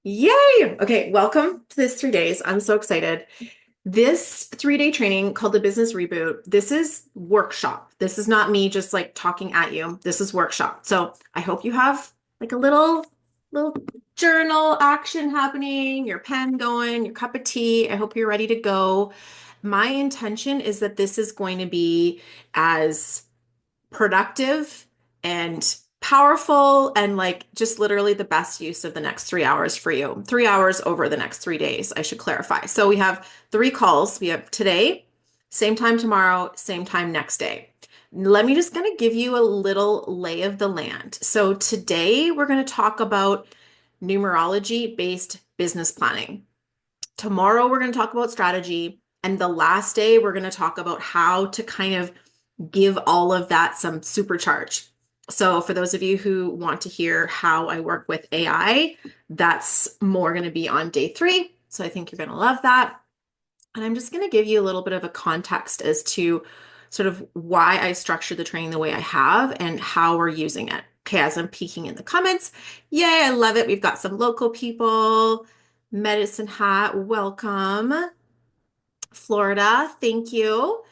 Yay! Okay, welcome to this 3 days. I'm so excited. This 3 day training called the Business Reboot, this is workshop. This is not me just like talking at you. This is workshop. So I hope you have like a little journal action happening, your pen going, your cup of tea. I hope you're ready to go. My intention is that this is going to be as productive and powerful and like just literally the best use of the next 3 hours for you. 3 hours over the next 3 days, I should clarify. So we have three calls. We have today, same time tomorrow, same time next day. Let me just kind of give you a little lay of the land. So today we're going to talk about numerology-based business planning. Tomorrow we're going to talk about strategy. And the last day we're going to talk about how to kind of give all of that some supercharge. So for those of you who want to hear how I work with AI, that's more going to be on day 3. So I think you're going to love that. And I'm just going to give you a little bit of a context as to sort of why I structure the training the way I have and how we're using it. Okay, as I'm peeking in the comments, yay, I love it. We've got some local people. Medicine Hat, welcome. Florida, thank you.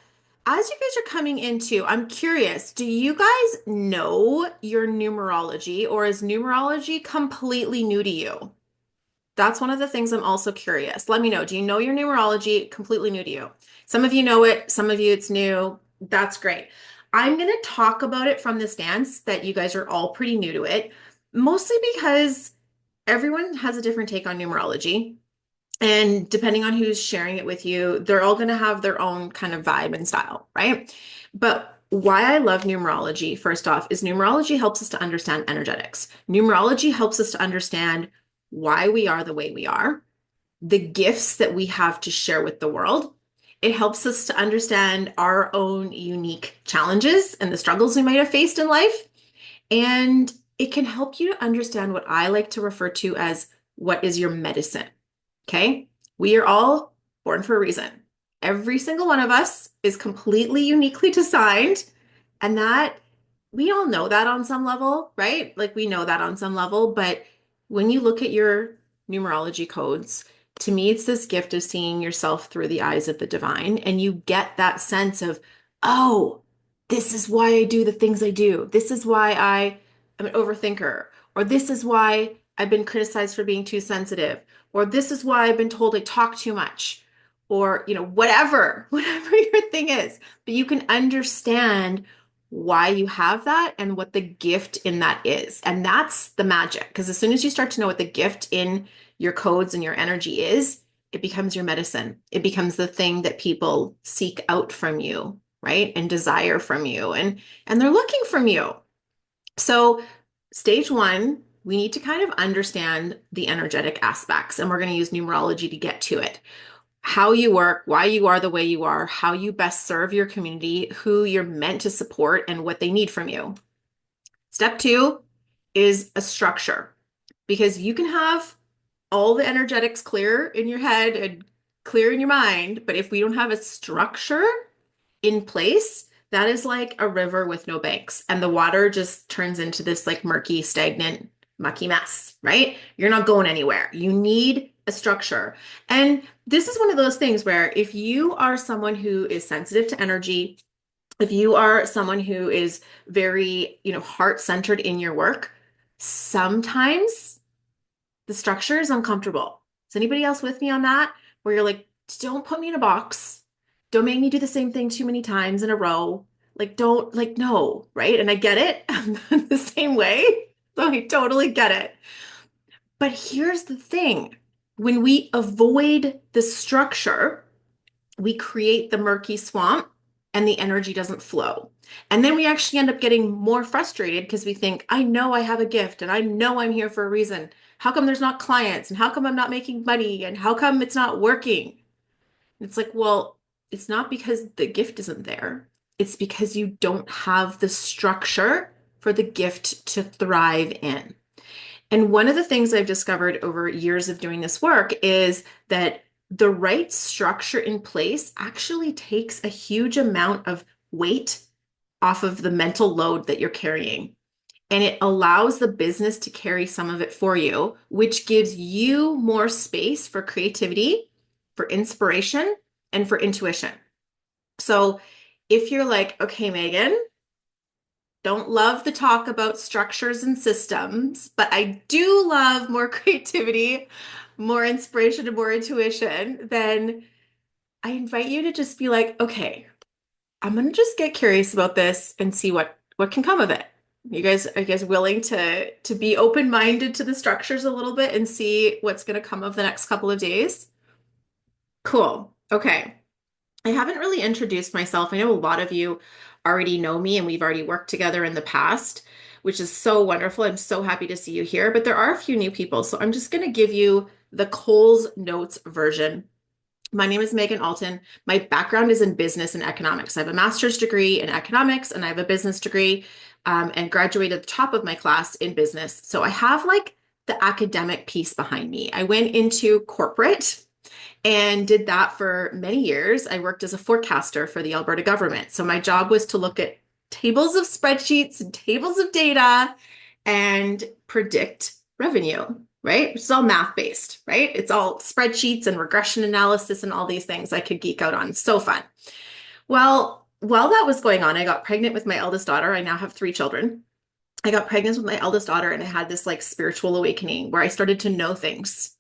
As you guys are coming into, I'm curious, do you guys know your numerology or is numerology completely new to you? That's one of the things I'm also curious. Let me know. Do you know your numerology completely new to you? Some of you know it, some of you it's new. That's great. I'm going to talk about it from the stance that you guys are all pretty new to it, mostly because everyone has a different take on numerology. And depending on who's sharing it with you, they're all going to have their own kind of vibe and style, right? But why I love numerology, first off, is numerology helps us to understand energetics. Numerology helps us to understand why we are the way we are, the gifts that we have to share with the world. It helps us to understand our own unique challenges and the struggles we might have faced in life. And it can help you to understand what I like to refer to as what is your medicine. Okay. We are all born for a reason. Every single one of us is completely uniquely designed. And that we all know that on some level, right? Like we know that on some level. But when you look at your numerology codes, to me, it's this gift of seeing yourself through the eyes of the divine. And you get that sense of, oh, this is why I do the things I do. This is why I am an overthinker. Or this is why I've been criticized for being too sensitive, or this is why I've been told I talk too much, or whatever your thing is. But you can understand why you have that and what the gift in that is. And that's the magic. Because as soon as you start to know what the gift in your codes and your energy is, it becomes your medicine. It becomes the thing that people seek out from you, right? And desire from you. And they're looking from you. So stage 1, we need to kind of understand the energetic aspects, and we're going to use numerology to get to it. How you work, why you are the way you are, how you best serve your community, who you're meant to support, and what they need from you. Step 2 is a structure, because you can have all the energetics clear in your head and clear in your mind, but if we don't have a structure in place, that is like a river with no banks. And the water just turns into this like murky, stagnant, mucky mess, right? You're not going anywhere. You need a structure. And this is one of those things where if you are someone who is sensitive to energy, if you are someone who is very, heart-centered in your work, sometimes the structure is uncomfortable. Is anybody else with me on that? Where you're like, don't put me in a box. Don't make me do the same thing too many times in a row. Like, don't, like, no, right? And I get it. I'm the same way. So I totally get it. But here's the thing. When we avoid the structure, we create the murky swamp and the energy doesn't flow. And then we actually end up getting more frustrated because we think, I know I have a gift and I know I'm here for a reason. How come there's not clients? And how come I'm not making money? And how come it's not working? It's like, well, it's not because the gift isn't there. It's because you don't have the structure for the gift to thrive in. And one of the things I've discovered over years of doing this work is that the right structure in place actually takes a huge amount of weight off of the mental load that you're carrying. and it allows the business to carry some of it for you, which gives you more space for creativity, for inspiration, and for intuition. So if you're like, okay, Megan, don't love the talk about structures and systems, but I do love more creativity, more inspiration, and more intuition, then I invite you to just be like, okay, I'm gonna just get curious about this and see what can come of it. Are you guys willing to be open-minded to the structures a little bit and see what's gonna come of the next couple of days? Cool. Okay. I haven't really introduced myself. I know a lot of you already know me and we've already worked together in the past, which is so wonderful. I'm so happy to see you here, but there are a few new people. So I'm just going to give you the Coles Notes version. My name is Megan Alton. My background is in business and economics. I have a master's degree in economics and I have a business degree, and graduated at the top of my class in business. So I have like the academic piece behind me. I went into corporate and did that for many years. I worked as a forecaster for the Alberta government. So my job was to look at tables of spreadsheets and tables of data and predict revenue, right? It's all math based, right? It's all spreadsheets and regression analysis and all these things I could geek out on. So fun. Well, while that was going on, I got pregnant with my eldest daughter. I now have three children. I got pregnant with my eldest daughter and I had this like spiritual awakening where I started to know things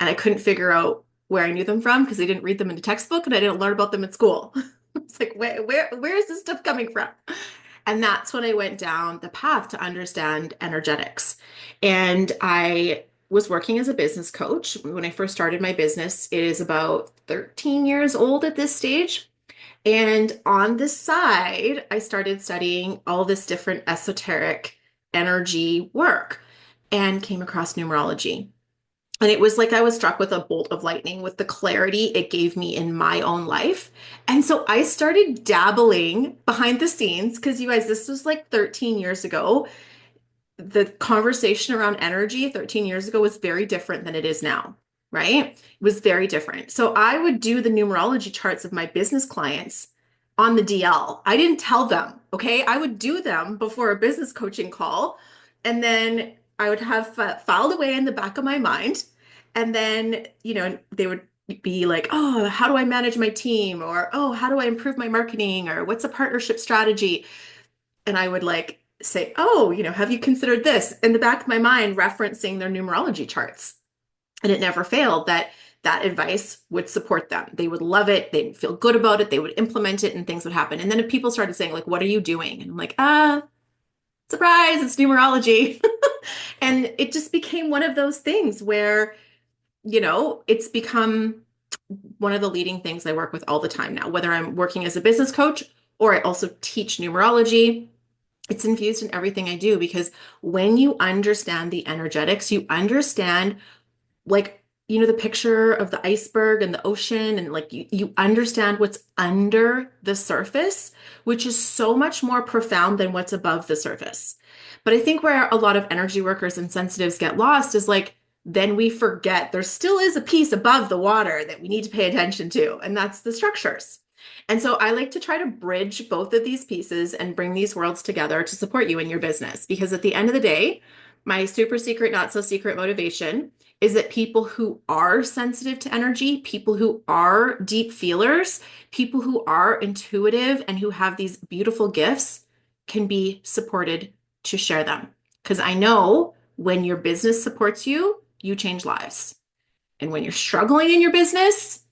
and I couldn't figure out where I knew them from because I didn't read them in a textbook and I didn't learn about them at school. It's like, where is this stuff coming from? And that's when I went down the path to understand energetics. And I was working as a business coach. When I first started my business, it is about 13 years old at this stage. And on the side, I started studying all this different esoteric energy work and came across numerology. And it was like I was struck with a bolt of lightning with the clarity it gave me in my own life. And so I started dabbling behind the scenes because you guys, this was like 13 years ago. The conversation around energy 13 years ago was very different than it is now, right? It was very different. So I would do the numerology charts of my business clients on the DL. I didn't tell them, okay? I would do them before a business coaching call, and then I would have filed away in the back of my mind. And then, they would be like, oh, how do I manage my team? Or, oh, how do I improve my marketing? Or what's a partnership strategy? And I would like say, oh, have you considered this in the back of my mind, referencing their numerology charts? And it never failed that advice would support them. They would love it. They would feel good about it. They would implement it and things would happen. And then if people started saying, like, what are you doing? And I'm like, surprise, it's numerology. And it just became one of those things where, it's become one of the leading things I work with all the time now, whether I'm working as a business coach or I also teach numerology. It's infused in everything I do because when you understand the energetics, you understand like, the picture of the iceberg and the ocean, and like you understand what's under the surface, which is so much more profound than what's above the surface. But I think where a lot of energy workers and sensitives get lost is like, then we forget there still is a piece above the water that we need to pay attention to, and that's the structures. And so I like to try to bridge both of these pieces and bring these worlds together to support you in your business. Because at the end of the day, my super secret, not so secret motivation is that people who are sensitive to energy, people who are deep feelers, people who are intuitive and who have these beautiful gifts can be supported to share them. Because I know when your business supports you, you change lives. And when you're struggling in your business,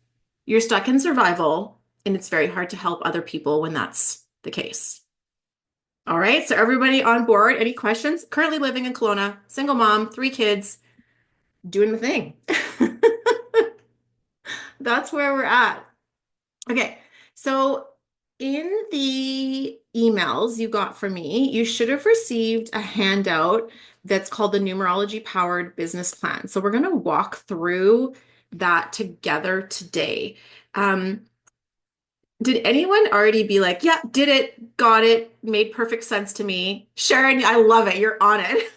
you're stuck in survival, and it's very hard to help other people when that's the case. All right, so everybody on board, any questions? Currently living in Kelowna, single mom, three kids, doing the thing. That's where we're at. Okay, so in the emails you got from me, you should have received a handout that's called the Numerology-Powered Business Plan. So we're going to walk through that together today. Did anyone already be like, yeah, did it, got it, made perfect sense to me? Sharon, I love it. You're on it.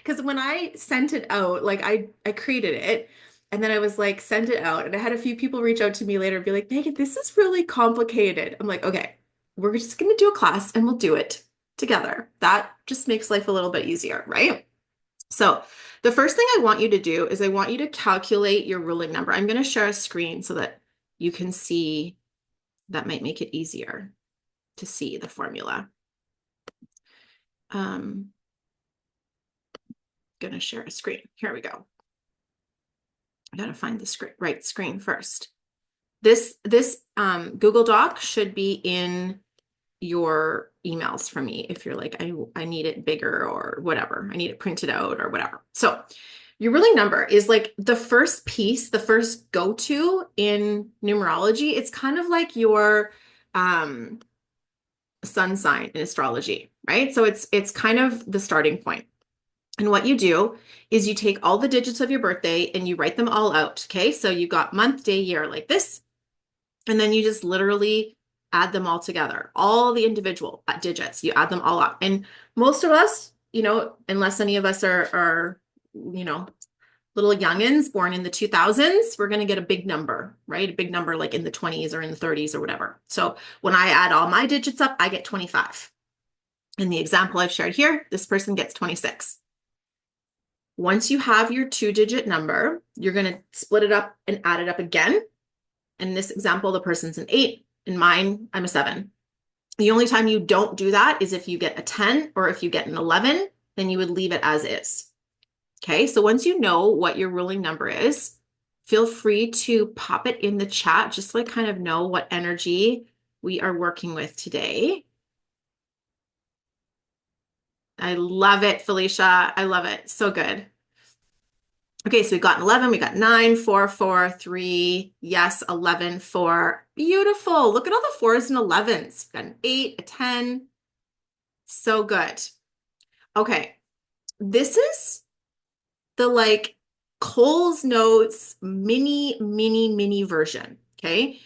Because when I sent it out, like I created it and then I was like, sent it out. And I had a few people reach out to me later and be like, Megan, this is really complicated. I'm like, okay, we're just going to do a class and we'll do it. together. That just makes life a little bit easier, right? So the first thing I want you to do is I want you to calculate your ruling number. I'm going to share a screen so that you can see. That might make it easier to see the formula. Going to share a screen. Here we go. I got to find the right screen first. This Google Doc should be in your emails from me if you're like, I need it bigger or whatever. I need it printed out or whatever. So your ruling number is like the first piece, the first go-to in numerology. It's kind of like your sun sign in astrology, right? So it's kind of the starting point. And what you do is you take all the digits of your birthday and you write them all out. Okay. So you got month, day, year like this. And then you just literally add them all together, all the individual digits, you add them all up. And most of us, unless any of us are little youngins born in the 2000s, we're going to get a big number, right? A big number like in the 20s or in the 30s or whatever. So when I add all my digits up, I get 25. In the example I've shared here, this person gets 26. Once you have your 2-digit number, you're going to split it up and add it up again. In this example, the person's an 8. In mine, I'm a 7. The only time you don't do that is if you get a 10 or if you get an 11, then you would leave it as is. Okay, so once you know what your ruling number is, feel free to pop it in the chat, just to kind of know what energy we are working with today. I love it, Felicia. I love it. So good. Okay, so we've got 11, we got 9, 4, 4, 3, yes, 11, 4. Beautiful. Look at all the 4s and 11s. We've got an 8, a 10. So good. Okay, this is the Cole's Notes mini version, okay?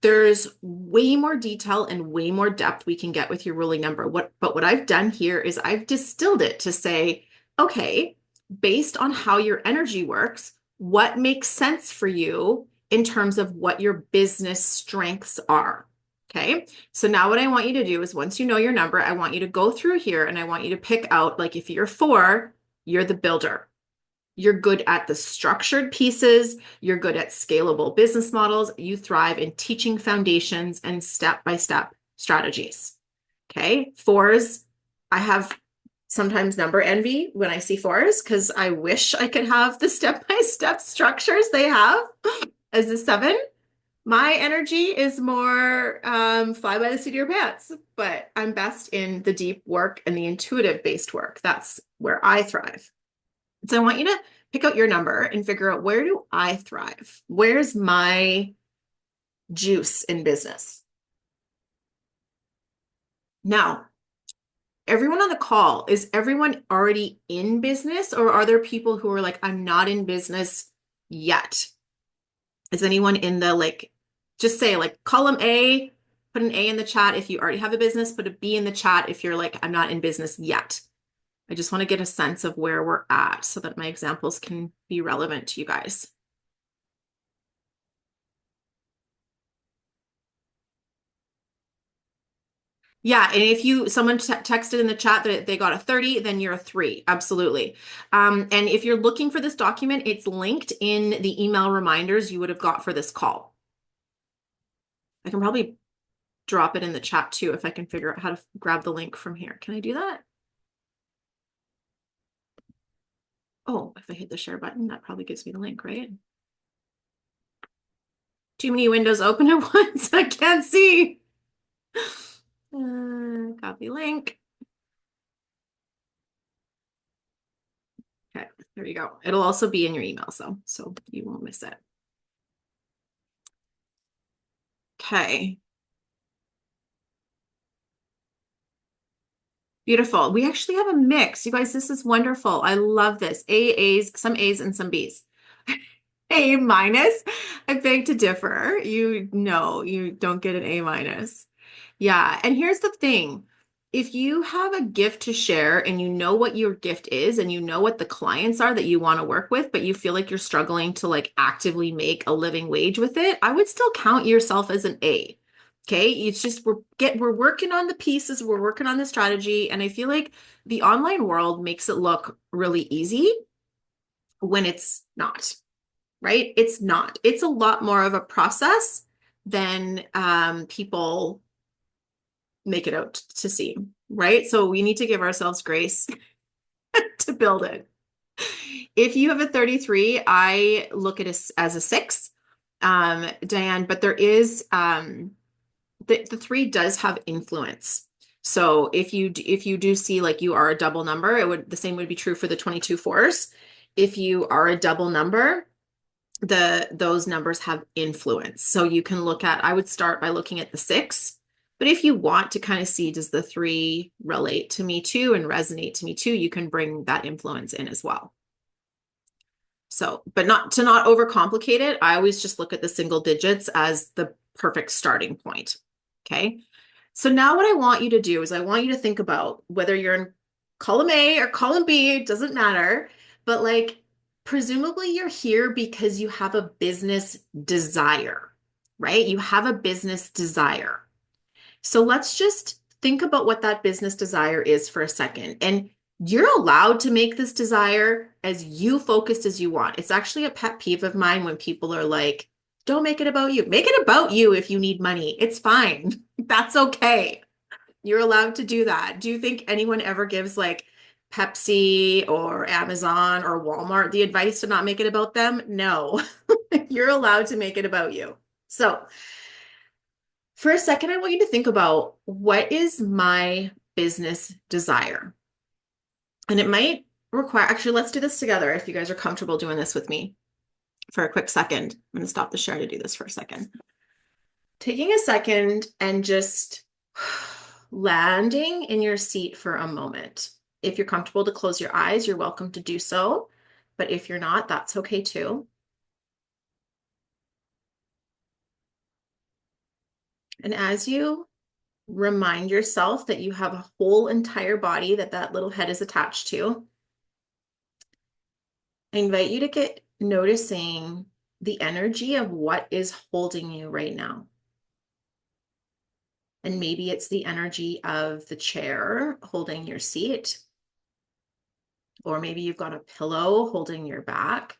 There's way more detail and way more depth we can get with your ruling number. But what I've done here is I've distilled it to say, okay, based on how your energy works, what makes sense for you in terms of what your business strengths are. Okay. So now what I want you to do is once you know your number, I want you to go through here and I want you to pick out, like, if you're 4, you're the builder. You're good at the structured pieces. You're good at scalable business models. You thrive in teaching foundations and step-by-step strategies. Okay. 4s, I have sometimes number envy when I see 4s because I wish I could have the step-by-step structures they have as a 7. My energy is more fly by the seat of your pants, but I'm best in the deep work and the intuitive based work. That's where I thrive. So I want you to pick out your number and figure out, where do I thrive? Where's my juice in business? Now, everyone on the call, is everyone already in business, or are there people who are like, I'm not in business yet? Is anyone in the just say column A, put an A in the chat if you already have a business, put a B in the chat if you're like, I'm not in business yet. I just want to get a sense of where we're at so that my examples can be relevant to you guys. Yeah, and if someone texted in the chat that they got a 30, then you're a 3. Absolutely. And if you're looking for this document, it's linked in the email reminders you would have got for this call. I can probably drop it in the chat too if I can figure out how to grab the link from here. Can I do that? Oh, if I hit the share button, that probably gives me the link, right? Too many windows open at once. I can't see. Copy link. Okay, there you go. It'll also be in your emails though, so you won't miss it. Okay. Beautiful. We actually have a mix. You guys, this is wonderful. I love this. A's, some A's and some B's. A minus. I beg to differ. You don't get an A minus. Yeah. And here's the thing. If you have a gift to share and you know what your gift is and you know what the clients are that you want to work with, but you feel like you're struggling to actively make a living wage with it, I would still count yourself as an A. Okay. It's just we're working on the pieces, we're working on the strategy. And I feel like the online world makes it look really easy when it's not, right? It's not. It's a lot more of a process than people make it out to seem, right? So we need to give ourselves grace to build it. If you have a 33, I look at it as a six, Diane, but there is the three does have influence. So if you do see like you are a double number, the same would be true for the 22 fours. If you are a double number, those numbers have influence. So you can I would start by looking at the six. But if you want to kind of see, does the three relate to me too and resonate to me too, you can bring that influence in as well. So, but not overcomplicate it. I always just look at the single digits as the perfect starting point. Okay. So now what I want you to do is I want you to think about whether you're in column A or column B, it doesn't matter, but like presumably you're here because you have a business desire, right? You have a business desire. So let's just think about what that business desire is for a second. And you're allowed to make this desire as you focused as you want. It's actually a pet peeve of mine when people are like, don't make it about you. Make it about you if you need money. It's fine. That's okay. You're allowed to do that. Do you think anyone ever gives like Pepsi or Amazon or Walmart the advice to not make it about them? No. You're allowed to make it about you. So, for a second, I want you to think about what is my business desire? And it might require, actually, let's do this together if you guys are comfortable doing this with me for a quick second. I'm going to stop the share to do this for a second. Taking a second and just landing in your seat for a moment. If you're comfortable to close your eyes, you're welcome to do so. But if you're not, that's okay too. And as you remind yourself that you have a whole entire body that little head is attached to, I invite you to get noticing the energy of what is holding you right now. And maybe it's the energy of the chair holding your seat, or maybe you've got a pillow holding your back,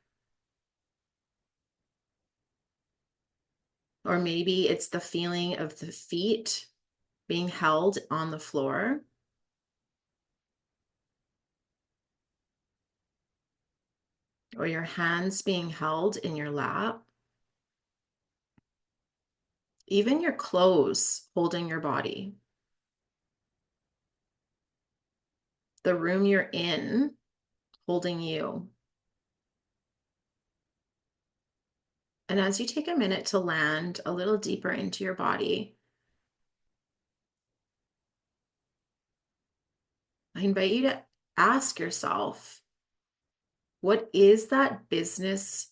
or maybe it's the feeling of the feet being held on the floor. Or your hands being held in your lap. Even your clothes holding your body. The room you're in holding you. And as you take a minute to land a little deeper into your body, I invite you to ask yourself, what is that business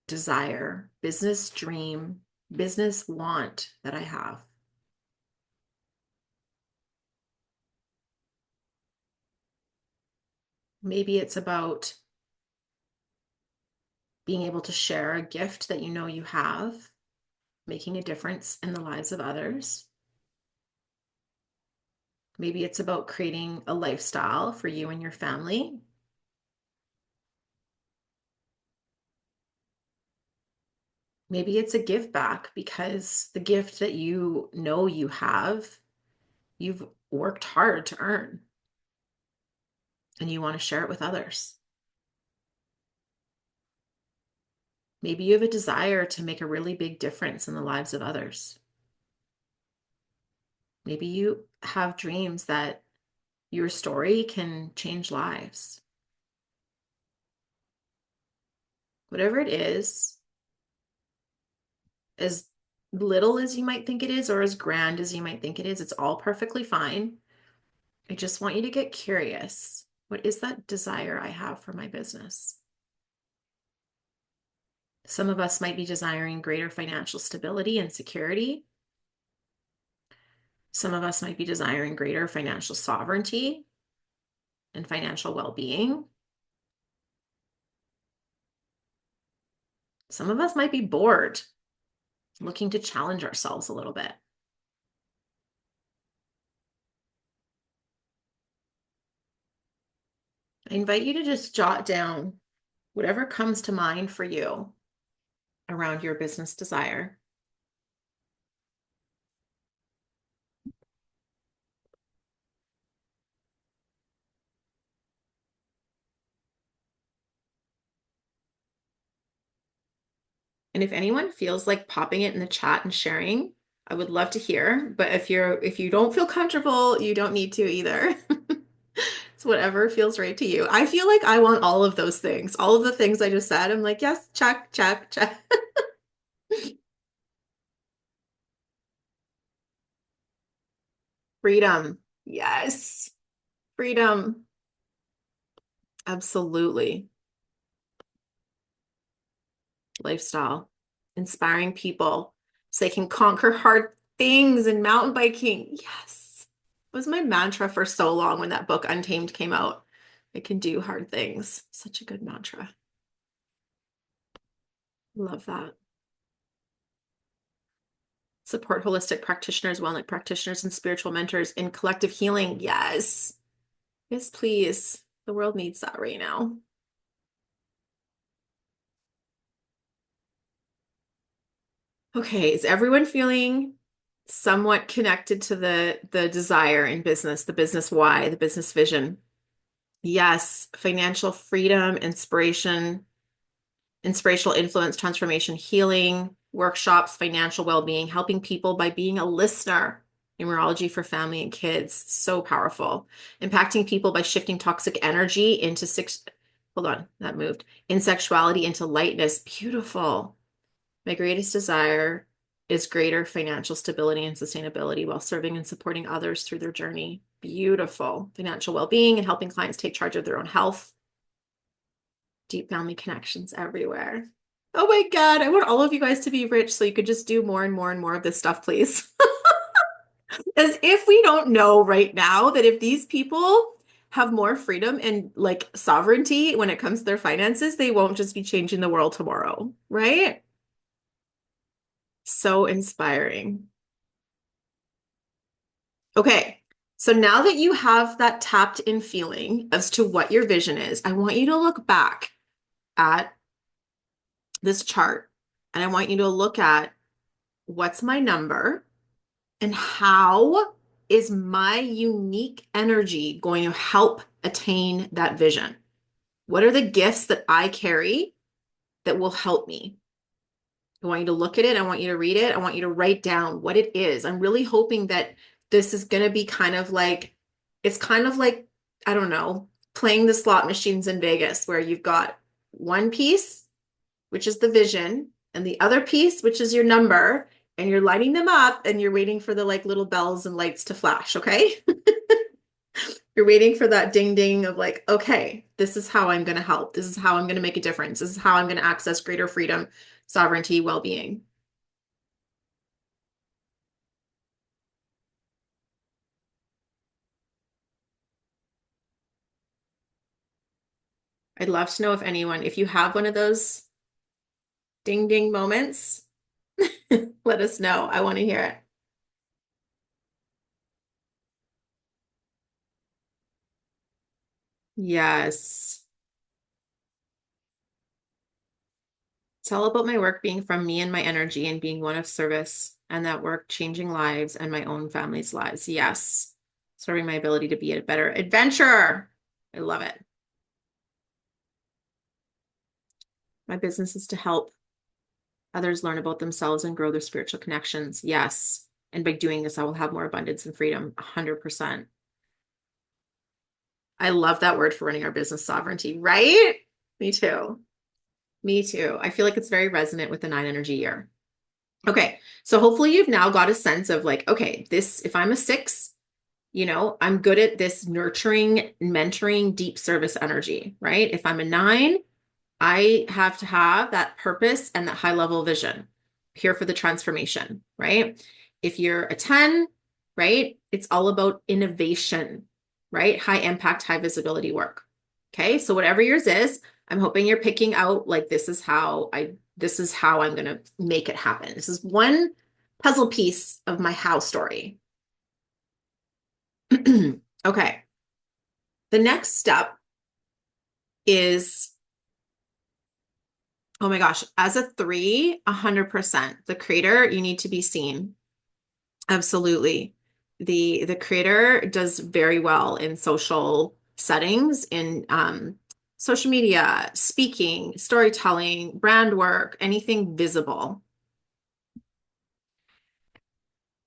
desire, business dream, business want that I have? Maybe it's about being able to share a gift that you know you have, making a difference in the lives of others. Maybe it's about creating a lifestyle for you and your family. Maybe it's a give back because the gift that you know you have, you've worked hard to earn and you want to share it with others. Maybe you have a desire to make a really big difference in the lives of others. Maybe you have dreams that your story can change lives. Whatever it is, as little as you might think it is or as grand as you might think it is, it's all perfectly fine. I just want you to get curious. What is that desire I have for my business? Some of us might be desiring greater financial stability and security. Some of us might be desiring greater financial sovereignty and financial well-being. Some of us might be bored, looking to challenge ourselves a little bit. I invite you to just jot down whatever comes to mind for you around your business desire. And if anyone feels like popping it in the chat and sharing, I would love to hear. But if you don't feel comfortable, you don't need to either. It's whatever feels right to you. I feel like I want all of those things. All of the things I just said, I'm like, yes, check, check, check. Freedom. Yes. Freedom. Absolutely. Lifestyle. Inspiring people so they can conquer hard things and mountain biking. Yes. It was my mantra for so long when that book Untamed came out. I can do hard things. Such a good mantra. Love that. Support holistic practitioners, wellness practitioners, and spiritual mentors in collective healing. Yes. Yes, please. The world needs that right now. Okay, is everyone feeling somewhat connected to the desire in business, the business why, the business vision? Yes, financial freedom, inspirational influence, transformation, healing, workshops, financial well-being, helping people by being a listener. Numerology for family and kids, so powerful. Impacting people by shifting toxic energy into hold on, that moved. In sexuality into lightness, beautiful. My greatest desire is greater financial stability and sustainability while serving and supporting others through their journey. Beautiful. Financial well-being and helping clients take charge of their own health. Deep family connections everywhere. Oh my God, I want all of you guys to be rich so you could just do more and more and more of this stuff, please. As if we don't know right now that if these people have more freedom and like sovereignty when it comes to their finances, they won't just be changing the world tomorrow, right? So inspiring. Okay, so now that you have that tapped in feeling as to what your vision is, I want you to look back at this chart and I want you to look at what's my number and how is my unique energy going to help attain that vision? What are the gifts that I carry that will help me? I want you to look at it. I want you to read it. I want you to write down what it is. I'm really hoping that this is going to be kind of like, it's kind of like, I don't know, playing the slot machines in Vegas where you've got one piece, which is the vision, and the other piece, which is your number, and you're lighting them up and you're waiting for the like little bells and lights to flash, okay? You're waiting for that ding ding of like, okay, this is how I'm going to help. This is how I'm going to make a difference. This is how I'm going to access greater freedom, sovereignty, well-being. I'd love to know if anyone, if you have one of those ding ding moments, let us know. I want to hear it. Yes. It's all about my work being from me and my energy and being one of service and that work changing lives and my own family's lives. Yes. Serving my ability to be a better adventurer. I love it. My business is to help others learn about themselves and grow their spiritual connections. Yes. And by doing this, I will have more abundance and freedom. 100%. I love that word for running our business, sovereignty, right? Me too. Me too. I feel like it's very resonant with the 9 energy year. Okay. So hopefully you've now got a sense of like, okay, this, if I'm a 6, I'm good at this nurturing, mentoring, deep service energy, right? If I'm a 9, I have to have that purpose and that high level vision here for the transformation, right? If you're a 10, right, it's all about innovation, right? High impact, high visibility work. Okay. So whatever yours is, I'm hoping you're picking out like, this is how I'm going to make it happen. This is one puzzle piece of my how story. Okay. The next step is, oh my gosh, as a 3, 100%. The creator, you need to be seen. Absolutely. The creator does very well in social settings, in social media, speaking, storytelling, brand work, anything visible.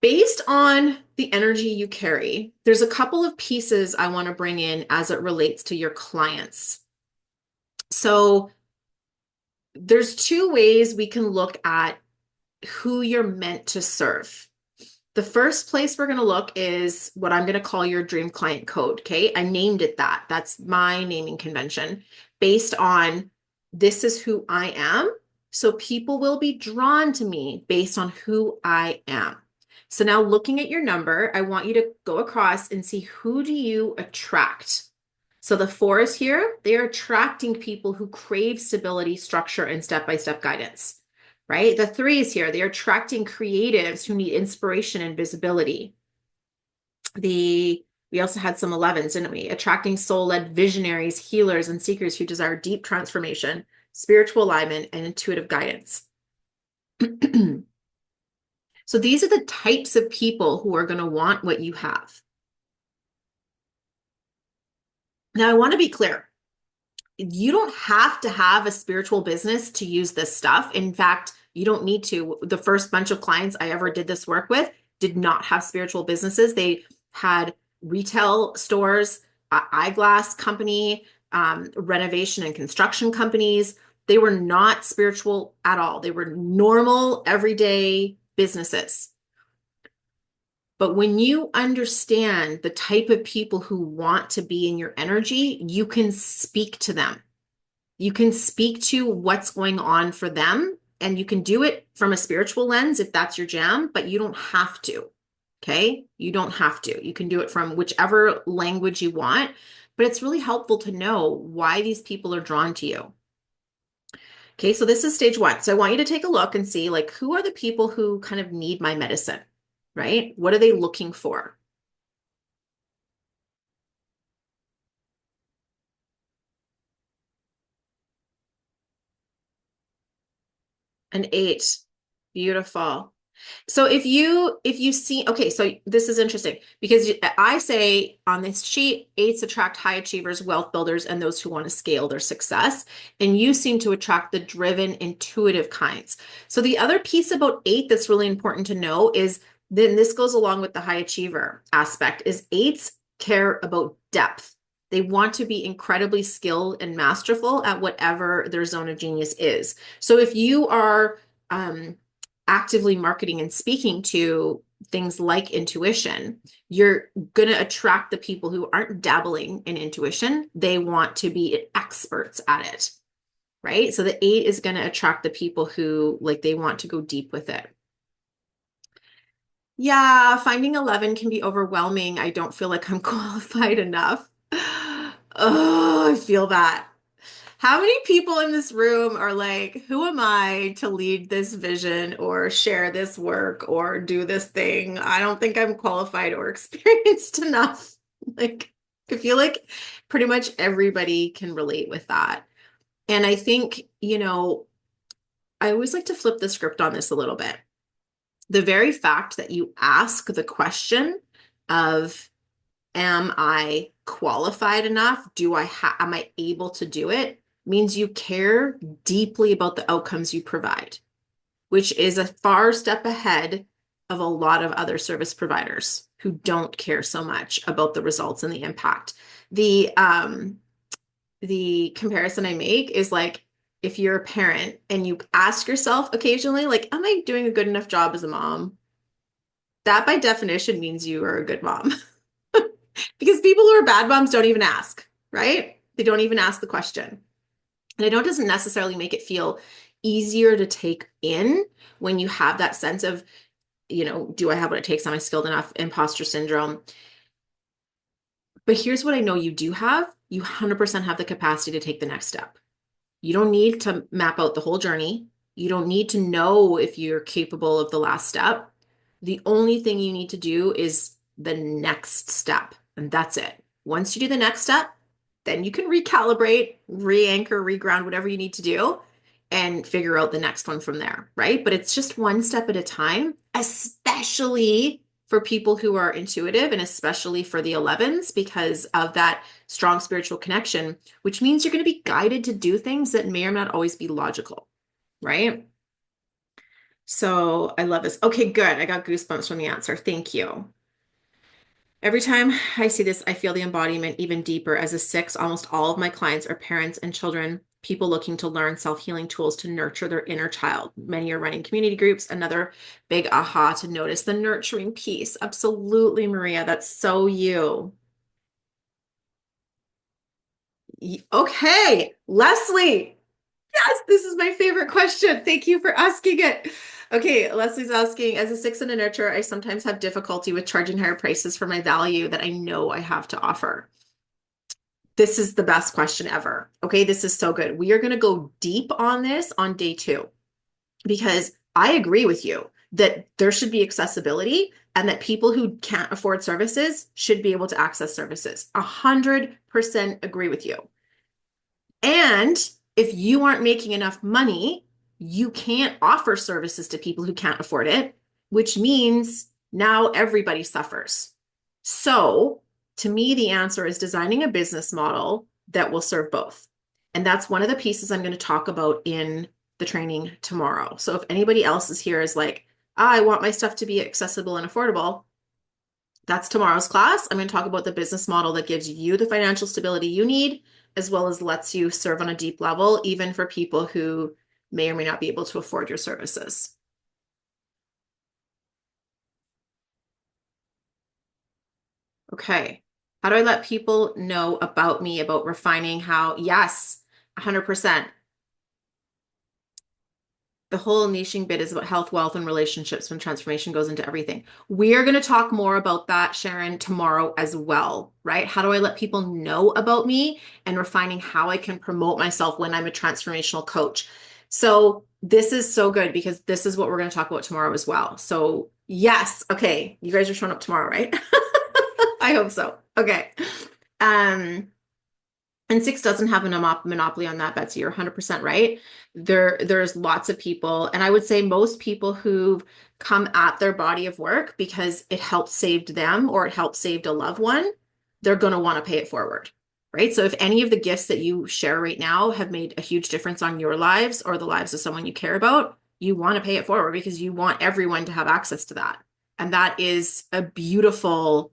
Based on the energy you carry, there's a couple of pieces I want to bring in as it relates to your clients. So there's two ways we can look at who you're meant to serve. The first place we're going to look is what I'm going to call your dream client code. Okay. I named it that. That's my naming convention based on this is who I am. So people will be drawn to me based on who I am. So now looking at your number, I want you to go across and see who do you attract. So the 4 is here. They're attracting people who crave stability, structure, and step-by-step guidance. Right? The 3 is here. They're attracting creatives who need inspiration and visibility. We also had some 11s, didn't we? Attracting soul-led visionaries, healers, and seekers who desire deep transformation, spiritual alignment, and intuitive guidance. So these are the types of people who are going to want what you have. Now, I want to be clear. You don't have to have a spiritual business to use this stuff. In fact, you don't need to. The first bunch of clients I ever did this work with did not have spiritual businesses. They had retail stores, eyeglass company, renovation and construction companies. They were not spiritual at all. They were normal, everyday businesses. But when you understand the type of people who want to be in your energy, you can speak to them. You can speak to what's going on for them, and you can do it from a spiritual lens if that's your jam, but you don't have to. Okay? You don't have to. You can do it from whichever language you want, but it's really helpful to know why these people are drawn to you. Okay, so this is stage 1. So I want you to take a look and see, like, who are the people who kind of need my medicine, right? What are they looking for? An 8. Beautiful. So if you see, okay, so this is interesting because I say on this sheet, 8s attract high achievers, wealth builders, and those who want to scale their success. And you seem to attract the driven, intuitive kinds. So the other piece about 8 that's really important to know is then this goes along with the high achiever aspect is 8s care about depth. They want to be incredibly skilled and masterful at whatever their zone of genius is. So if you are actively marketing and speaking to things like intuition, you're going to attract the people who aren't dabbling in intuition. They want to be experts at it, right? So the 8 is going to attract the people who they want to go deep with it. Yeah, finding 11 can be overwhelming. I don't feel like I'm qualified enough. Oh, I feel that. How many people in this room are like, who am I to lead this vision or share this work or do this thing? I don't think I'm qualified or experienced enough. I feel like pretty much everybody can relate with that. And I think, I always like to flip the script on this a little bit. The very fact that you ask the question of, am I qualified enough? Am I able to do it? Means you care deeply about the outcomes you provide, which is a far step ahead of a lot of other service providers who don't care so much about the results and the impact. The comparison I make is like if you're a parent and you ask yourself occasionally, like, am I doing a good enough job as a mom? That by definition means you are a good mom. Because people who are bad moms don't even ask, right? They don't even ask the question. And I know it doesn't necessarily make it feel easier to take in when you have that sense of, do I have what it takes? Am I skilled enough? Imposter syndrome. But here's what I know you do have. You 100% have the capacity to take the next step. You don't need to map out the whole journey. You don't need to know if you're capable of the last step. The only thing you need to do is the next step, and that's it. Once you do the next step, then you can recalibrate, re-anchor, reground, whatever you need to do and figure out the next one from there, right? But it's just one step at a time, especially for people who are intuitive and especially for the 11s because of that strong spiritual connection, which means you're going to be guided to do things that may or not always be logical, right? So I love this. Okay, good. I got goosebumps from the answer. Thank you. Every time I see this, I feel the embodiment even deeper. As a 6, almost all of my clients are parents and children, people looking to learn self-healing tools to nurture their inner child. Many are running community groups. Another big aha to notice the nurturing piece. Absolutely, Maria. That's so you. Okay, Leslie. Yes, this is my favorite question. Thank you for asking it. Okay, Leslie's asking, as a 6 and a nurturer, I sometimes have difficulty with charging higher prices for my value that I know I have to offer. This is the best question ever. Okay, this is so good. We are going to go deep on this on day 2 because I agree with you that there should be accessibility and that people who can't afford services should be able to access services. 100% agree with you. And if you aren't making enough money, you can't offer services to people who can't afford it, which means now everybody suffers. So, to me, the answer is designing a business model that will serve both. And that's one of the pieces I'm going to talk about in the training tomorrow. So, if anybody else is here is like, I want my stuff to be accessible and affordable, that's tomorrow's class. I'm going to talk about the business model that gives you the financial stability you need, as well as lets you serve on a deep level, even for people who may or may not be able to afford your services. Okay. How do I let people know about me, about refining how? Yes, 100%. The whole niching bit is about health, wealth, and relationships when transformation goes into everything. We are going to talk more about that, Sharon, tomorrow as well, right? How do I let people know about me and refining how I can promote myself when I'm a transformational coach? So this is so good because this is what we're going to talk about tomorrow as well. So yes, okay, you guys are showing up tomorrow, right? I hope so. Okay. Um, and 6 doesn't have a monopoly on that, Betsy. You're 100% right. There's lots of people, and I would say most people who've come at their body of work because it helped saved them or it helped saved a loved one, they're going to want to pay it forward, right? So if any of the gifts that you share right now have made a huge difference on your lives or the lives of someone you care about, you want to pay it forward because you want everyone to have access to that. And that is a beautiful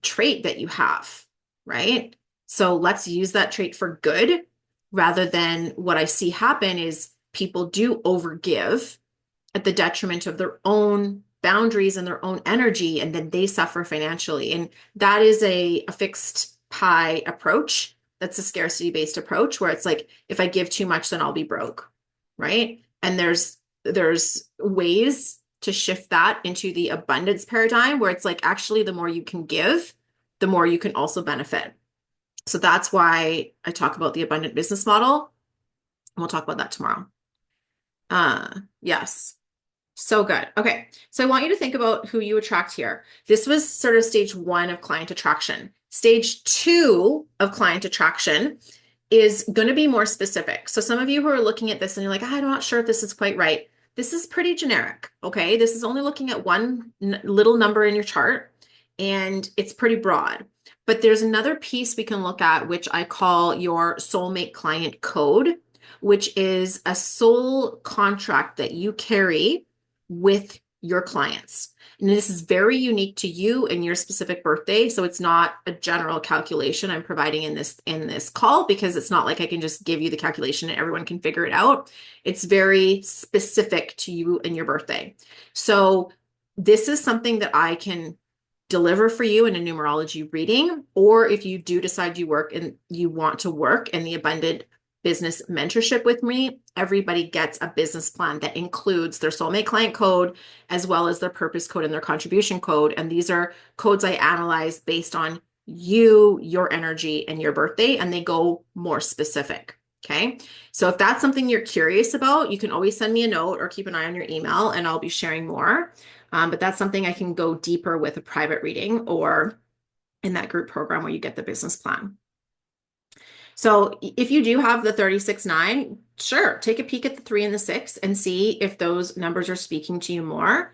trait that you have, right? So let's use that trait for good rather than what I see happen is people do overgive at the detriment of their own boundaries and their own energy, and then they suffer financially. And that is a fixed pie approach. That's a scarcity based approach where it's like, if I give too much, then I'll be broke, right? And there's ways to shift that into the abundance paradigm where it's like, actually, the more you can give, the more you can also benefit. So that's why I talk about the abundant business model. We'll talk about that tomorrow. Yes. So good. Okay. So I want you to think about who you attract here. This was sort of stage 1 of client attraction. Stage 2 of client attraction is going to be more specific. So some of you who are looking at this and you're like, I'm not sure if this is quite right. This is pretty generic. Okay. This is only looking at one little number in your chart and it's pretty broad. But there's another piece we can look at, which I call your soulmate client code, which is a soul contract that you carry with your clients. And this is very unique to you and your specific birthday. So it's not a general calculation I'm providing in this call because it's not like I can just give you the calculation and everyone can figure it out. It's very specific to you and your birthday. So this is something that I can deliver for you in a numerology reading, or if you do decide you want to work in the abundant business mentorship with me, everybody gets a business plan that includes their soulmate client code, as well as their purpose code and their contribution code. And these are codes I analyze based on you, your energy, and your birthday, and they go more specific. Okay. So if that's something you're curious about, you can always send me a note or keep an eye on your email and I'll be sharing more. But that's something I can go deeper with a private reading or in that group program where you get the business plan. So if you do have the 36-9, sure, take a peek at the 3 and the 6 and see if those numbers are speaking to you more.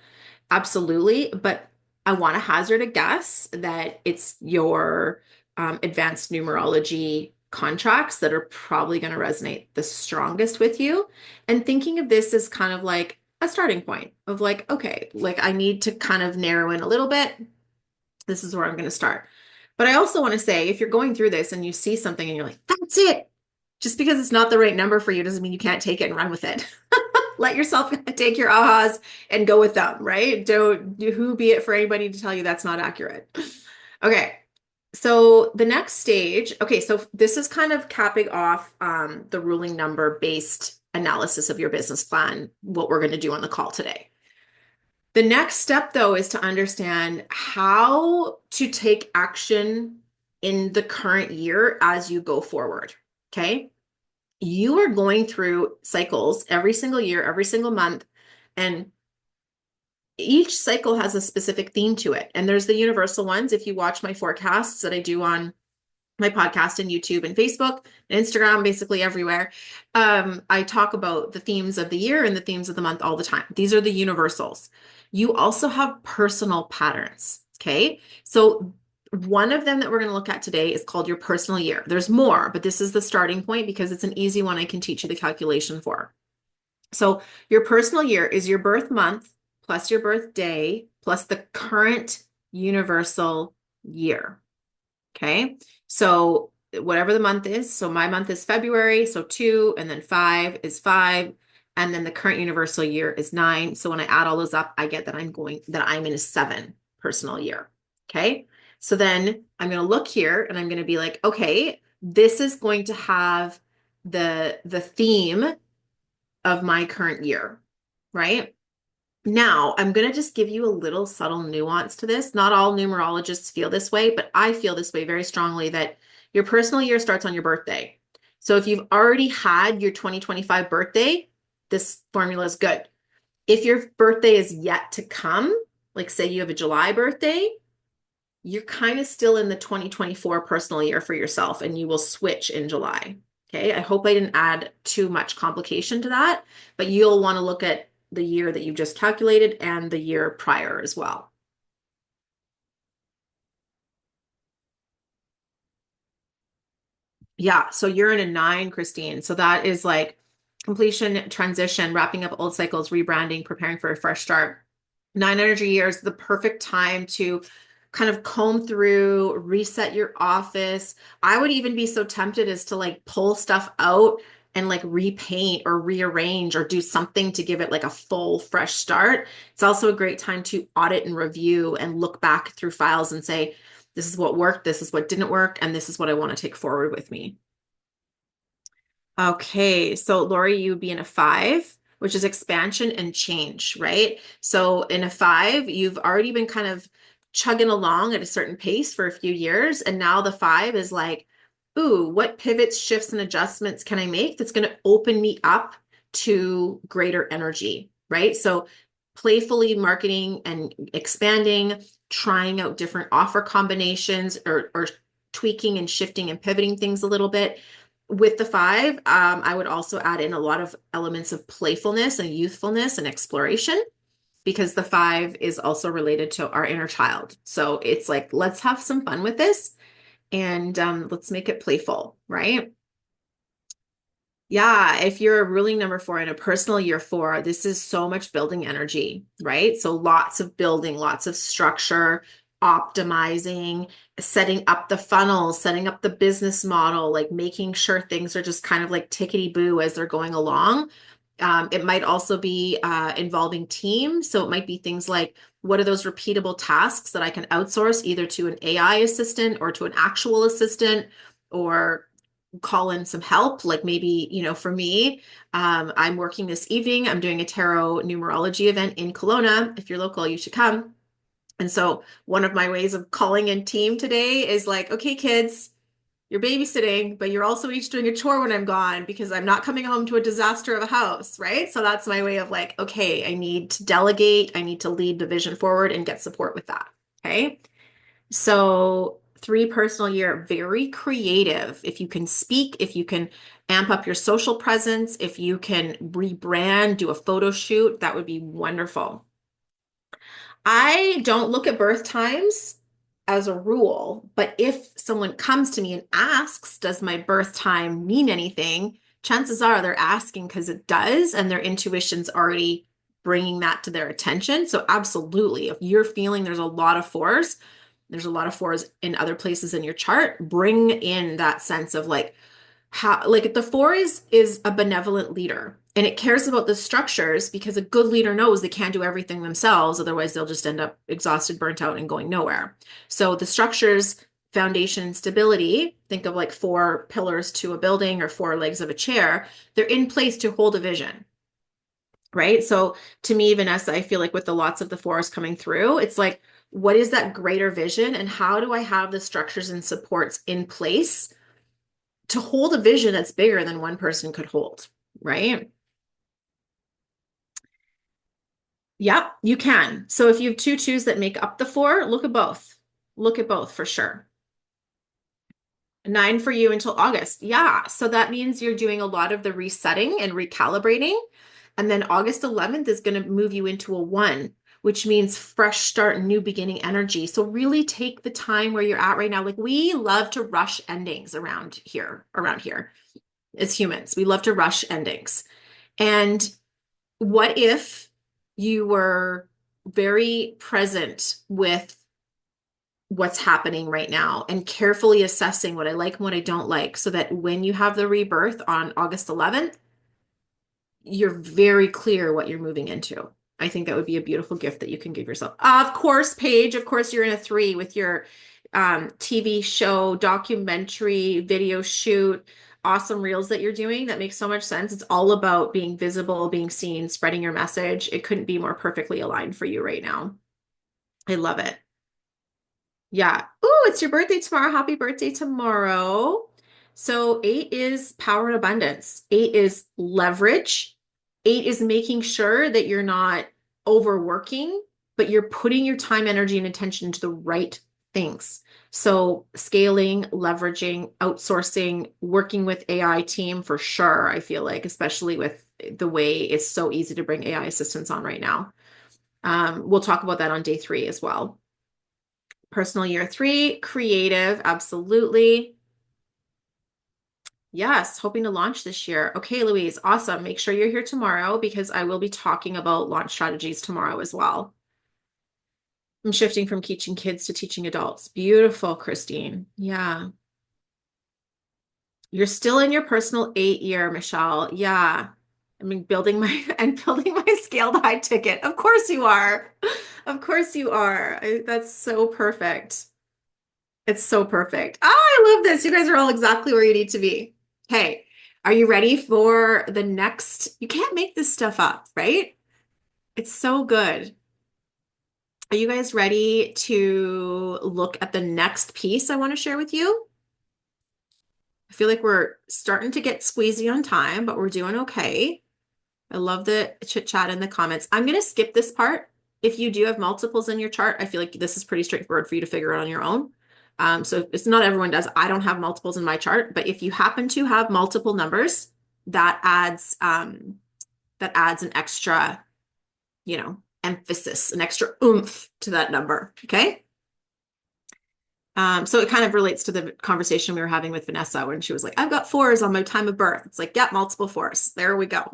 Absolutely. But I want to hazard a guess that it's your advanced numerology contracts that are probably going to resonate the strongest with you. And thinking of this as kind of like a starting point of like, okay, like I need to kind of narrow in a little bit. This is where I'm going to start. But I also want to say, if you're going through this and you see something and you're like, that's it, just because it's not the right number for you doesn't mean you can't take it and run with it. Let yourself take your ahas and go with them, right? Don't who be it for anybody to tell you that's not accurate. Okay. So the next stage, okay, so this is kind of capping off the ruling number based analysis of your business plan, what we're going to do on the call today. The next step, though, is to understand how to take action in the current year as you go forward. Okay. You are going through cycles every single year, every single month, and each cycle has a specific theme to it. And there's the universal ones. If you watch my forecasts that I do on my podcast and YouTube and Facebook and Instagram, basically everywhere. I talk about the themes of the year and the themes of the month all the time. These are the universals. You also have personal patterns. Okay. So one of them that we're going to look at today is called your personal year. There's more, but this is the starting point because it's an easy one I can teach you the calculation for. So your personal year is your birth month plus your birthday plus the current universal year. Okay. So whatever the month is, so my month is February, so 2, and then 5 is 5, and then the current universal year is 9. So when I add all those up, I get that I'm in a 7 personal year. Okay. So then I'm going to look here and I'm going to be like, okay, this is going to have the theme of my current year, right? Now, I'm going to just give you a little subtle nuance to this. Not all numerologists feel this way, but I feel this way very strongly that your personal year starts on your birthday. So if you've already had your 2025 birthday, this formula is good. If your birthday is yet to come, like say you have a July birthday, you're kind of still in the 2024 personal year for yourself and you will switch in July. Okay. I hope I didn't add too much complication to that, but you'll want to look at the year that you just calculated and the year prior as well. Yeah. So you're in a 9, Christine. So that is like completion, transition, wrapping up old cycles, rebranding, preparing for a fresh start. 9 energy years, the perfect time to kind of comb through, reset your office. I would even be so tempted as to like pull stuff out and like repaint or rearrange or do something to give it like a full fresh start. It's also a great time to audit and review and look back through files and say, this is what worked, this is what didn't work, and this is what I want to take forward with me. Okay, so Lori, you would be in a 5, which is expansion and change, right? So in a 5, you've already been kind of chugging along at a certain pace for a few years. And now the 5 is like, ooh, what pivots, shifts, and adjustments can I make that's going to open me up to greater energy, right? So playfully marketing and expanding, trying out different offer combinations or tweaking and shifting and pivoting things a little bit with the 5, I would also add in a lot of elements of playfulness and youthfulness and exploration because the 5 is also related to our inner child. So it's like, let's have some fun with this and let's make it playful, right? Yeah, if you're a ruling number 4 in a personal year 4, this is so much building energy, right? So lots of building, lots of structure, optimizing, setting up the funnels, setting up the business model, like making sure things are just kind of like tickety boo as they're going along. It might also be involving teams. So it might be things like, what are those repeatable tasks that I can outsource either to an AI assistant or to an actual assistant or call in some help. Like maybe, for me, I'm working this evening. I'm doing a tarot numerology event in Kelowna. If you're local, you should come. And so one of my ways of calling in team today is like, okay, kids, you're babysitting, but you're also each doing a chore when I'm gone because I'm not coming home to a disaster of a house, right? So that's my way of like, okay, I need to delegate. I need to lead the vision forward and get support with that. Okay. So 3 personal year, very creative. If you can speak, if you can amp up your social presence, if you can rebrand, do a photo shoot, that would be wonderful. I don't look at birth times as a rule, but if someone comes to me and asks, does my birth time mean anything? Chances are they're asking because it does, and their intuition's already bringing that to their attention. So absolutely, if you're feeling there's a lot of fours in other places in your chart, bring in that sense of like, how, like the 4 is a benevolent leader and it cares about the structures because a good leader knows they can't do everything themselves, otherwise they'll just end up exhausted, burnt out, and going nowhere. So the structures, foundation, stability, think of like 4 pillars to a building or 4 legs of a chair, they're in place to hold a vision, right? So to me, Vanessa, I feel like with the lots of the 4s coming through, it's like, what is that greater vision and how do I have the structures and supports in place to hold a vision that's bigger than one person could hold, right? Yep, you can. So if you have 2 2s that make up the 4, look at both. Look at both for sure. 9 for you until August. Yeah. So that means you're doing a lot of the resetting and recalibrating. And then August 11th is going to move you into a 1, which means fresh start, new beginning energy. So really take the time where you're at right now. Like we love to rush endings around here as humans. We love to rush endings. And what if you were very present with what's happening right now and carefully assessing what I like and what I don't like so that when you have the rebirth on August 11th, you're very clear what you're moving into. I think that would be a beautiful gift that you can give yourself. Of course, Paige, of course, you're in a 3 with your TV show, documentary, video shoot, awesome reels that you're doing. That makes so much sense. It's all about being visible, being seen, spreading your message. It couldn't be more perfectly aligned for you right now. I love it. Yeah. Oh, it's your birthday tomorrow. Happy birthday tomorrow. So 8 is power and abundance. 8 is leverage. 8 is making sure that you're not overworking, but you're putting your time, energy, and attention into the right things. So scaling, leveraging, outsourcing, working with AI team for sure. I feel like, especially with the way it's so easy to bring AI assistants on right now. We'll talk about that on day 3 as well. Personal year 3, creative, absolutely. Yes, hoping to launch this year. Okay, Louise, awesome. Make sure you're here tomorrow because I will be talking about launch strategies tomorrow as well. I'm shifting from teaching kids to teaching adults. Beautiful, Christine. Yeah. You're still in your personal 8 year, Michelle. Yeah. I mean, building my scaled high ticket. Of course you are. Of course you are. That's so perfect. It's so perfect. Ah, I love this. You guys are all exactly where you need to be. Okay. Are you ready for the next? You can't make this stuff up, right? It's so good. Are you guys ready to look at the next piece I want to share with you? I feel like we're starting to get squeezy on time, but we're doing okay. I love the chit chat in the comments. I'm going to skip this part. If you do have multiples in your chart, I feel like this is pretty straightforward for you to figure out on your own. So it's not everyone does. I don't have multiples in my chart, but if you happen to have multiple numbers, that adds an extra, emphasis, an extra oomph to that number. Okay. So it kind of relates to the conversation we were having with Vanessa when she was like, I've got 4s on my time of birth. It's like, yeah, multiple 4s. There we go.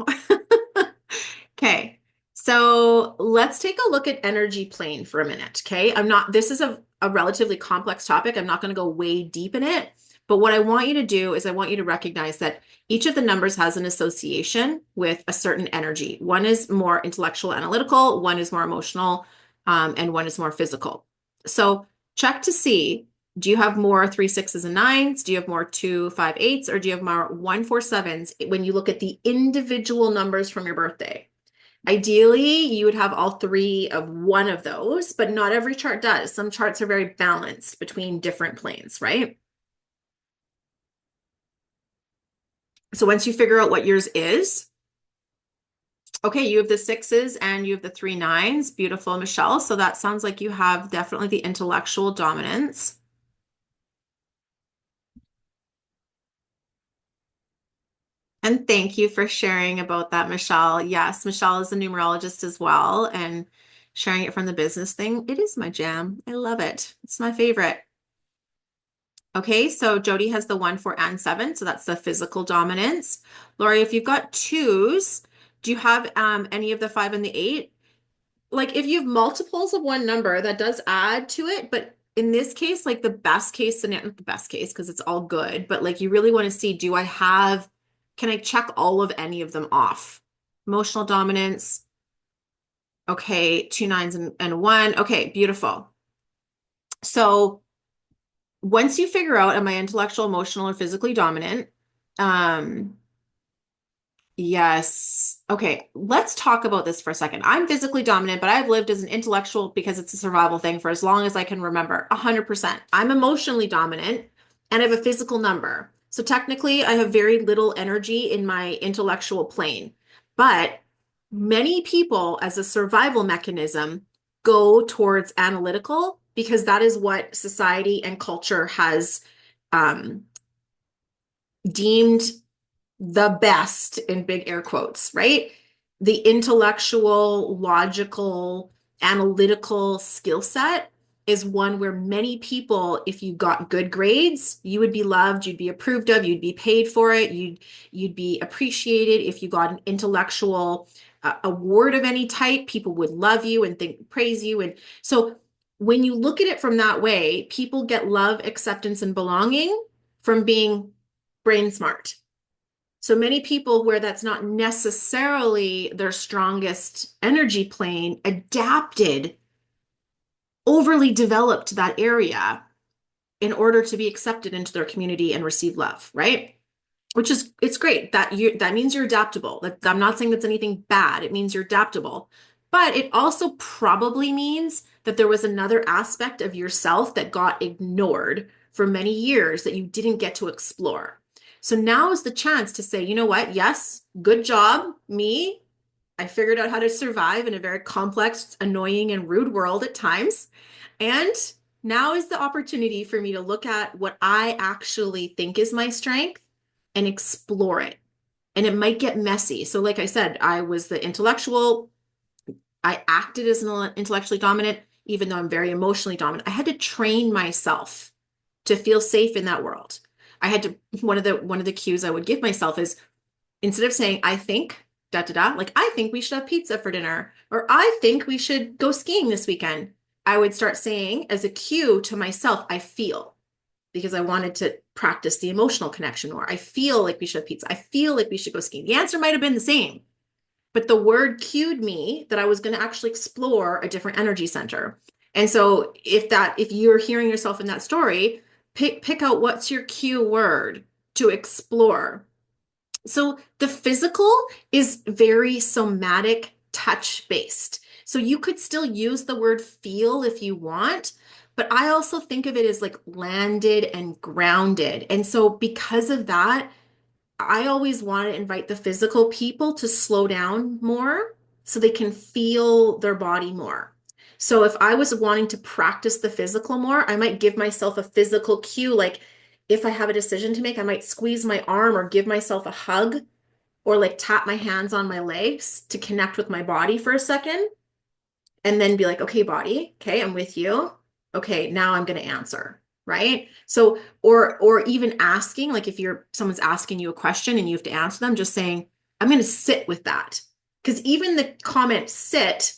Okay. So let's take a look at energy plane for a minute. Okay. This is a relatively complex topic. I'm not going to go way deep in it. But what I want you to do is I want you to recognize that each of the numbers has an association with a certain energy. One is more intellectual, analytical, one is more emotional, and one is more physical. So check to see, do you have more 3 6s and 9s? Do you have more 2 5 8s? Or do you have more 1 4 7s when you look at the individual numbers from your birthday? Ideally, you would have all 3 of one of those, but not every chart does. Some charts are very balanced between different planes, right? So once you figure out what yours is, okay, you have the 6s and you have the 3 9s. Beautiful, Michelle. So that sounds like you have definitely the intellectual dominance. And thank you for sharing about that, Michelle. Yes, Michelle is a numerologist as well, and sharing it from the business thing. It is my jam. I love it. It's my favorite. Okay, so Jody has the 1, 4, and 7. So that's the physical dominance. Lori, if you've got twos, do you have any of the 5 and the 8? Like if you have multiples of one number, that does add to it. But in this case, like the best case scenario, not the best case because it's all good, but like you really want to see, can I check all of any of them off? Emotional dominance. Okay, 2 9s and 1. Okay, beautiful. So once you figure out, am I intellectual, emotional, or physically dominant? Um, Yes. Okay, let's talk about this for a second. I'm physically dominant, but I've lived as an intellectual because it's a survival thing for as long as I can remember. 100%. I'm emotionally dominant and I have a physical number. So technically, I have very little energy in my intellectual plane. But many people, as a survival mechanism, go towards analytical because that is what society and culture has um, deemed the best in big air quotes, right? The intellectual, logical, analytical skill set is one where many people, if you got good grades, you would be loved, you'd be approved of, you'd be paid for it, you'd be appreciated. If you got an intellectual award of any type, people would love you and praise you. And so when you look at it from that way, people get love, acceptance, and belonging from being brain smart. So many people where that's not necessarily their strongest energy plane adapted, overly developed that area in order to be accepted into their community and receive love, right? Which is, it's great that means you're adaptable. I'm not saying that's anything bad. It means you're adaptable. But it also probably means that there was another aspect of yourself that got ignored for many years that you didn't get to explore. So now is the chance to say, you know what? Yes, good job, me. I figured out how to survive in a very complex, annoying, and rude world at times. And now is the opportunity for me to look at what I actually think is my strength and explore it. And it might get messy. So, like I said, I was the intellectual. I acted as an intellectually dominant, even though I'm very emotionally dominant. I had to train myself to feel safe in that world. I had to, one of the cues I would give myself is instead of saying, I think, da da da, like I think we should have pizza for dinner, or I think we should go skiing this weekend. I would start saying as a cue to myself, I feel, because I wanted to practice the emotional connection more. I feel like we should have pizza. I feel like we should go skiing. The answer might have been the same, but the word cued me that I was going to actually explore a different energy center. And so if you're hearing yourself in that story, pick out what's your cue word to explore. So the physical is very somatic, touch based. So you could still use the word feel if you want, but I also think of it as like landed and grounded. And so because of that, I always want to invite the physical people to slow down more so they can feel their body more. So if I was wanting to practice the physical more, I might give myself a physical cue. Like if I have a decision to make, I might squeeze my arm or give myself a hug or like tap my hands on my legs to connect with my body for a second and then be like, okay, body, okay, I'm with you. Okay, now I'm going to answer, right? So, or even asking, like if someone's asking you a question and you have to answer them, just saying, I'm going to sit with that. Because even the comment sit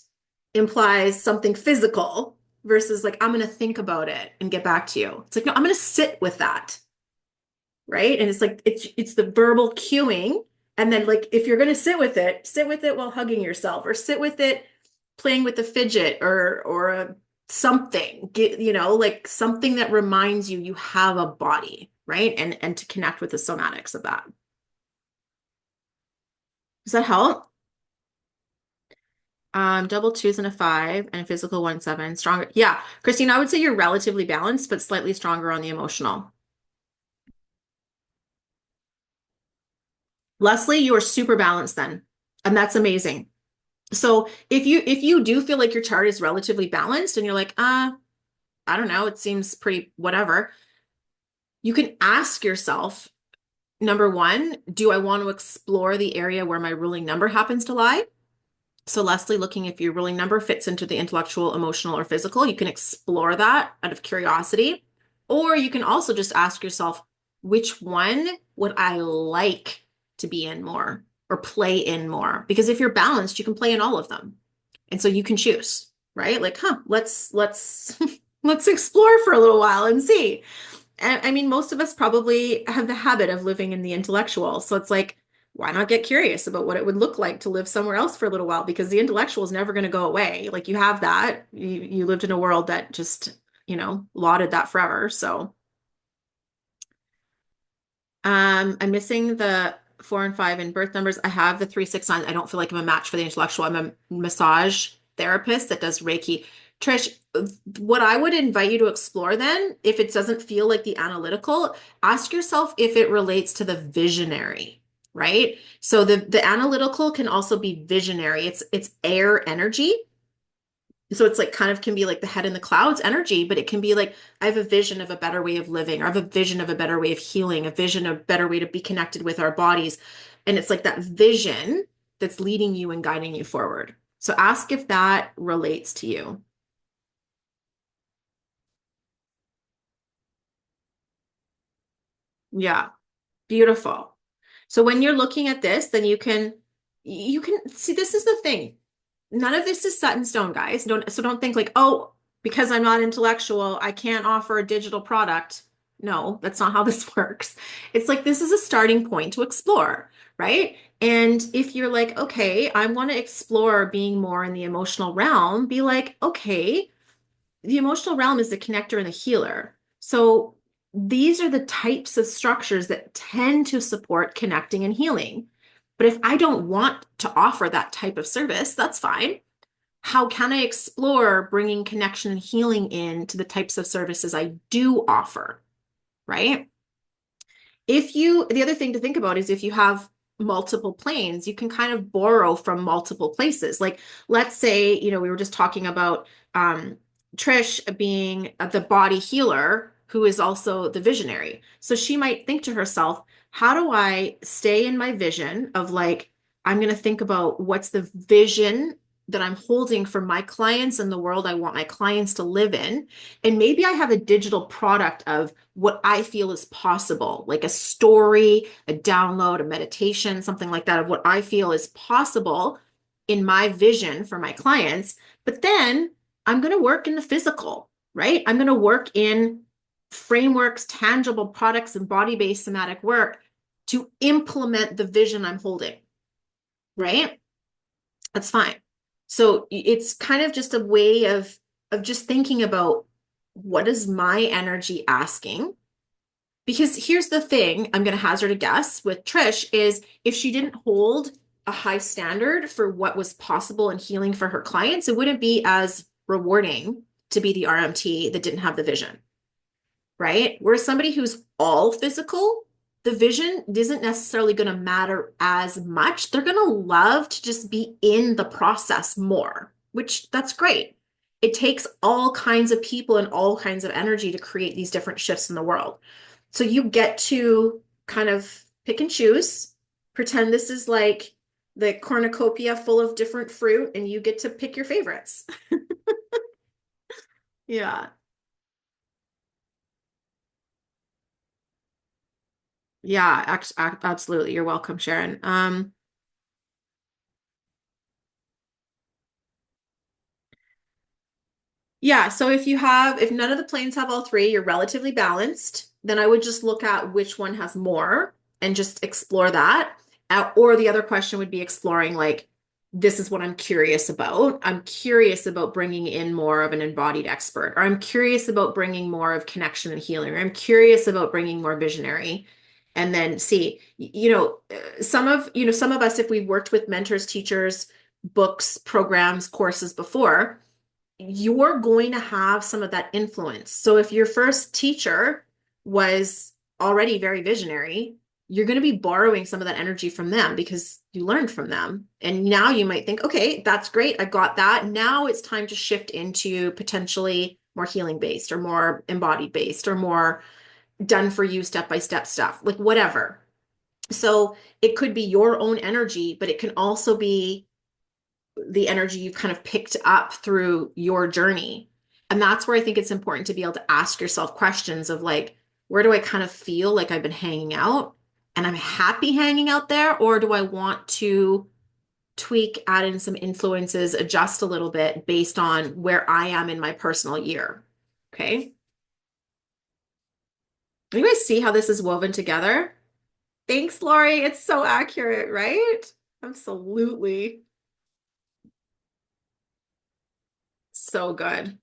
implies something physical versus like, I'm going to think about it and get back to you. It's like, no, I'm going to sit with that, right? And it's like, it's the verbal cueing. And then like, if you're going to sit with it while hugging yourself or sit with it playing with the fidget or something, like something that reminds you have a body, right? And to connect with the somatics of that. Does that help? Double twos and a 5 and a physical 1 7 stronger. Yeah, Christine, I would say you're relatively balanced, but slightly stronger on the emotional. Leslie, you are super balanced then, and that's amazing. So if you do feel like your chart is relatively balanced and you're like, I don't know, it seems pretty whatever, you can ask yourself, Number one, do I want to explore the area where my ruling number happens to lie? So, Leslie, looking if your ruling number fits into the intellectual, emotional, or physical, you can explore that out of curiosity. Or you can also just ask yourself, which one would I like to be in more or play in more? Because if you're balanced, you can play in all of them. And so you can choose, right? Like, let's let's explore for a little while and see. And I mean, most of us probably have the habit of living in the intellectual. So it's like, why not get curious about what it would look like to live somewhere else for a little while? Because the intellectual is never going to go away. Like you have that. You lived in a world that just, lauded that forever. So I'm missing the 4 and 5 in birth numbers. I have the 3, 6, 9. I don't feel like I'm a match for the intellectual. I'm a massage therapist that does Reiki. Trish, what I would invite you to explore then, if it doesn't feel like the analytical, ask yourself if it relates to the visionary, right? So the analytical can also be visionary. It's air energy. So it's like kind of can be like the head in the clouds energy, but it can be like, I have a vision of a better way of living, or I have a vision of a better way of healing, a vision of a better way to be connected with our bodies. And it's like that vision that's leading you and guiding you forward. So ask if that relates to you. Yeah, beautiful. So when you're looking at this, then you can see this is the thing. None of this is set in stone, guys. Don't think like, oh, because I'm not intellectual, I can't offer a digital product. No, that's not how this works. It's like this is a starting point to explore, right? And if you're like, okay, I want to explore being more in the emotional realm, be like, okay, the emotional realm is the connector and the healer. So these are the types of structures that tend to support connecting and healing. But if I don't want to offer that type of service, that's fine. How can I explore bringing connection and healing in to the types of services I do offer, right? The other thing to think about is if you have multiple planes, you can kind of borrow from multiple places. Like, let's say, we were just talking about Trish being the body healer who is also the visionary. So she might think to herself, how do I stay in my vision of like, I'm going to think about what's the vision that I'm holding for my clients and the world I want my clients to live in. And maybe I have a digital product of what I feel is possible, like a story, a download, a meditation, something like that, of what I feel is possible in my vision for my clients. But then I'm going to work in the physical, right? I'm going to work in frameworks, tangible products, and body based somatic work to implement the vision I'm holding, right? That's fine. So it's kind of just a way of just thinking about what is my energy asking? Because here's the thing, I'm going to hazard a guess with Trish is if she didn't hold a high standard for what was possible and healing for her clients, it wouldn't be as rewarding to be the RMT that didn't have the vision, right? Whereas somebody who's all physical, the vision isn't necessarily going to matter as much. They're going to love to just be in the process more, which that's great. It takes all kinds of people and all kinds of energy to create these different shifts in the world. So you get to kind of pick and choose, pretend this is like the cornucopia full of different fruit, and you get to pick your favorites. Yeah. Yeah, absolutely. You're welcome, Sharon. Yeah, so if none of the planes have all three, you're relatively balanced, then I would just look at which one has more and just explore that. Or the other question would be exploring like, this is what I'm curious about. I'm curious about bringing in more of an embodied expert, or I'm curious about bringing more of connection and healing, or I'm curious about bringing more visionary. And then see, some of us, if we've worked with mentors, teachers, books, programs, courses before, you're going to have some of that influence. So if your first teacher was already very visionary, you're going to be borrowing some of that energy from them because you learned from them. And now you might think, okay, that's great. I got that. Now it's time to shift into potentially more healing based or more embodied based or more done for you step by step stuff, like whatever. So it could be your own energy, but it can also be the energy you've kind of picked up through your journey. And that's where I think it's important to be able to ask yourself questions of like, where do I kind of feel like I've been hanging out and I'm happy hanging out there? Or do I want to tweak, add in some influences, adjust a little bit based on where I am in my personal year? Okay. You guys see how this is woven together? Thanks, Lori. It's so accurate, right? Absolutely. So good.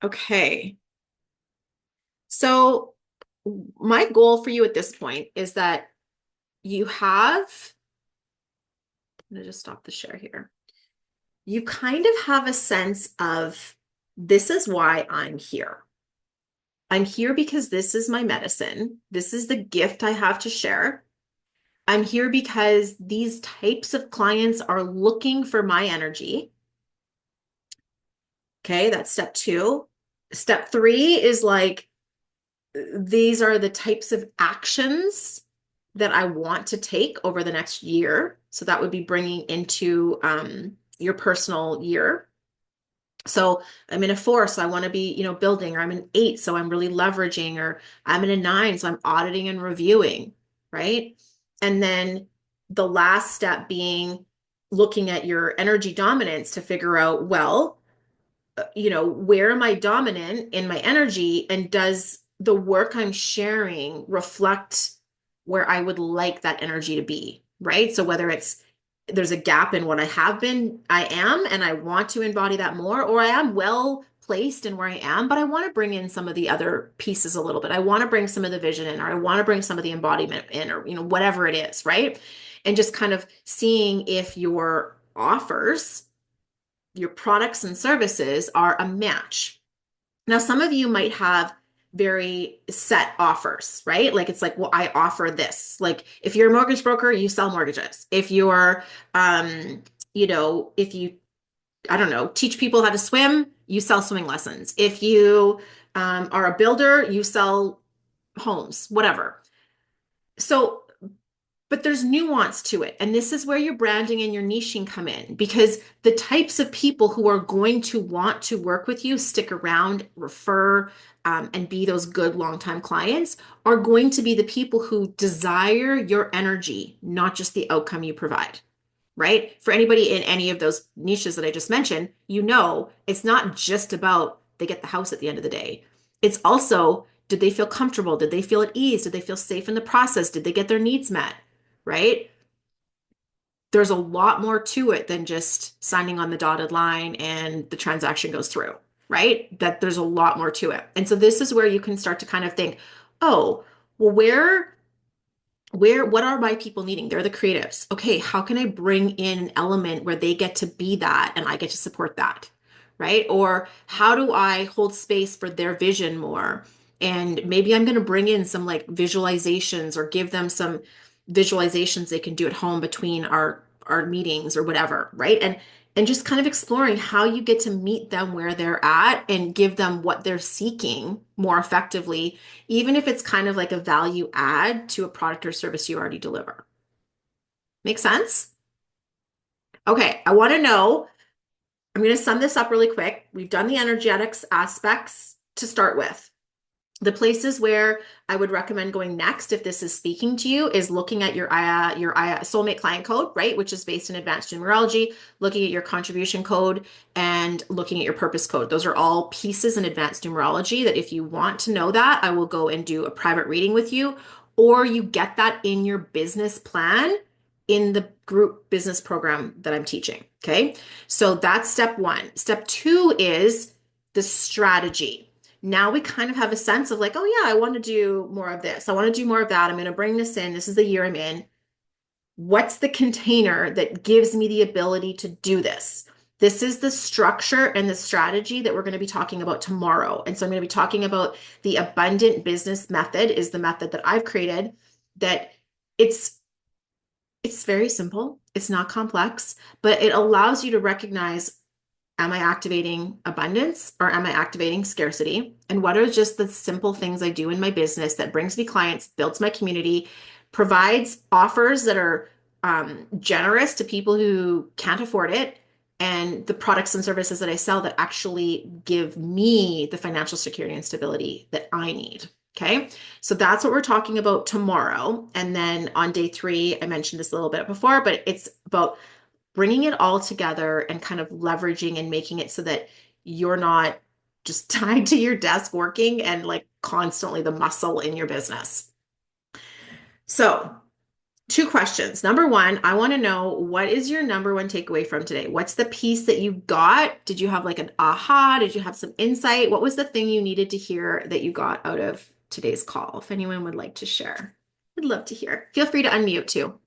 Okay. So, my goal for you at this point is that you have, I'm going to just stop the share here. You kind of have a sense of this is why I'm here. I'm here because this is my medicine. This is the gift I have to share. I'm here because these types of clients are looking for my energy. Okay, that's step two. Step three is like, these are the types of actions that I want to take over the next year. So that would be bringing into your personal year. So I'm in a four, so I want to be, building, or I'm an eight, so I'm really leveraging, or I'm in a nine, so I'm auditing and reviewing, right? And then the last step being looking at your energy dominance to figure out, well, where am I dominant in my energy? And does the work I'm sharing reflect where I would like that energy to be? Right. So whether it's there's a gap in what I have been, I am, and I want to embody that more, or I am well placed in where I am, but I want to bring in some of the other pieces a little bit. I want to bring some of the vision in, or I want to bring some of the embodiment in, or, whatever it is. Right. And just kind of seeing if your offers, your products and services are a match. Now, some of you might have very set offers, right? Like it's like, well, I offer this. Like if you're a mortgage broker, you sell mortgages. If you're, if you, I don't know, teach people how to swim, you sell swimming lessons. If you are a builder, you sell homes, whatever. So but there's nuance to it. And this is where your branding and your niching come in, because the types of people who are going to want to work with you, stick around, refer, and be those good long-time clients are going to be the people who desire your energy, not just the outcome you provide, right? For anybody in any of those niches that I just mentioned, it's not just about they get the house at the end of the day. It's also, did they feel comfortable? Did they feel at ease? Did they feel safe in the process? Did they get their needs met? Right? There's a lot more to it than just signing on the dotted line and the transaction goes through, right? That there's a lot more to it. And so this is where you can start to kind of think, oh, well, what are my people needing? They're the creatives. Okay, how can I bring in an element where they get to be that and I get to support that? Right? Or how do I hold space for their vision more? And maybe I'm going to bring in some like visualizations or give them some visualizations they can do at home between our meetings or whatever, right? And just kind of exploring how you get to meet them where they're at and give them what they're seeking more effectively, even if it's kind of like a value add to a product or service you already deliver. Make sense? Okay, I want to know. I'm going to sum this up really quick. We've done the energetics aspects to start with. The places where I would recommend going next, if this is speaking to you, is looking at your soulmate client code, right? Which is based in advanced numerology, looking at your contribution code and looking at your purpose code. Those are all pieces in advanced numerology that if you want to know that, I will go and do a private reading with you, or you get that in your business plan in the group business program that I'm teaching. Okay. So that's step one. Step two is the strategy. Now we kind of have a sense of like, oh yeah, I want to do more of this. I want to do more of that. I'm going to bring this in. This is the year I'm in. What's the container that gives me the ability to do this? This is the structure and the strategy that we're going to be talking about tomorrow. And so I'm going to be talking about the abundant business method is the method that I've created that it's it's very simple. It's not complex, but it allows you to recognize Am I activating abundance or am I activating scarcity? And what are just the simple things I do in my business that brings me clients, builds my community, provides offers that are generous to people who can't afford it, and the products and services that I sell that actually give me the financial security and stability that I need. Okay. So that's what we're talking about tomorrow. And then on day 3, I mentioned this a little bit before, but it's about bringing it all together and kind of leveraging and making it so that you're not just tied to your desk working and like constantly the muscle in your business. So, 2 questions. Number 1, I want to know, what is your number 1 takeaway from today? What's the piece that you got? Did you have like an aha? Did you have some insight? What was the thing you needed to hear that you got out of today's call? If anyone would like to share, I'd love to hear. Feel free to unmute too.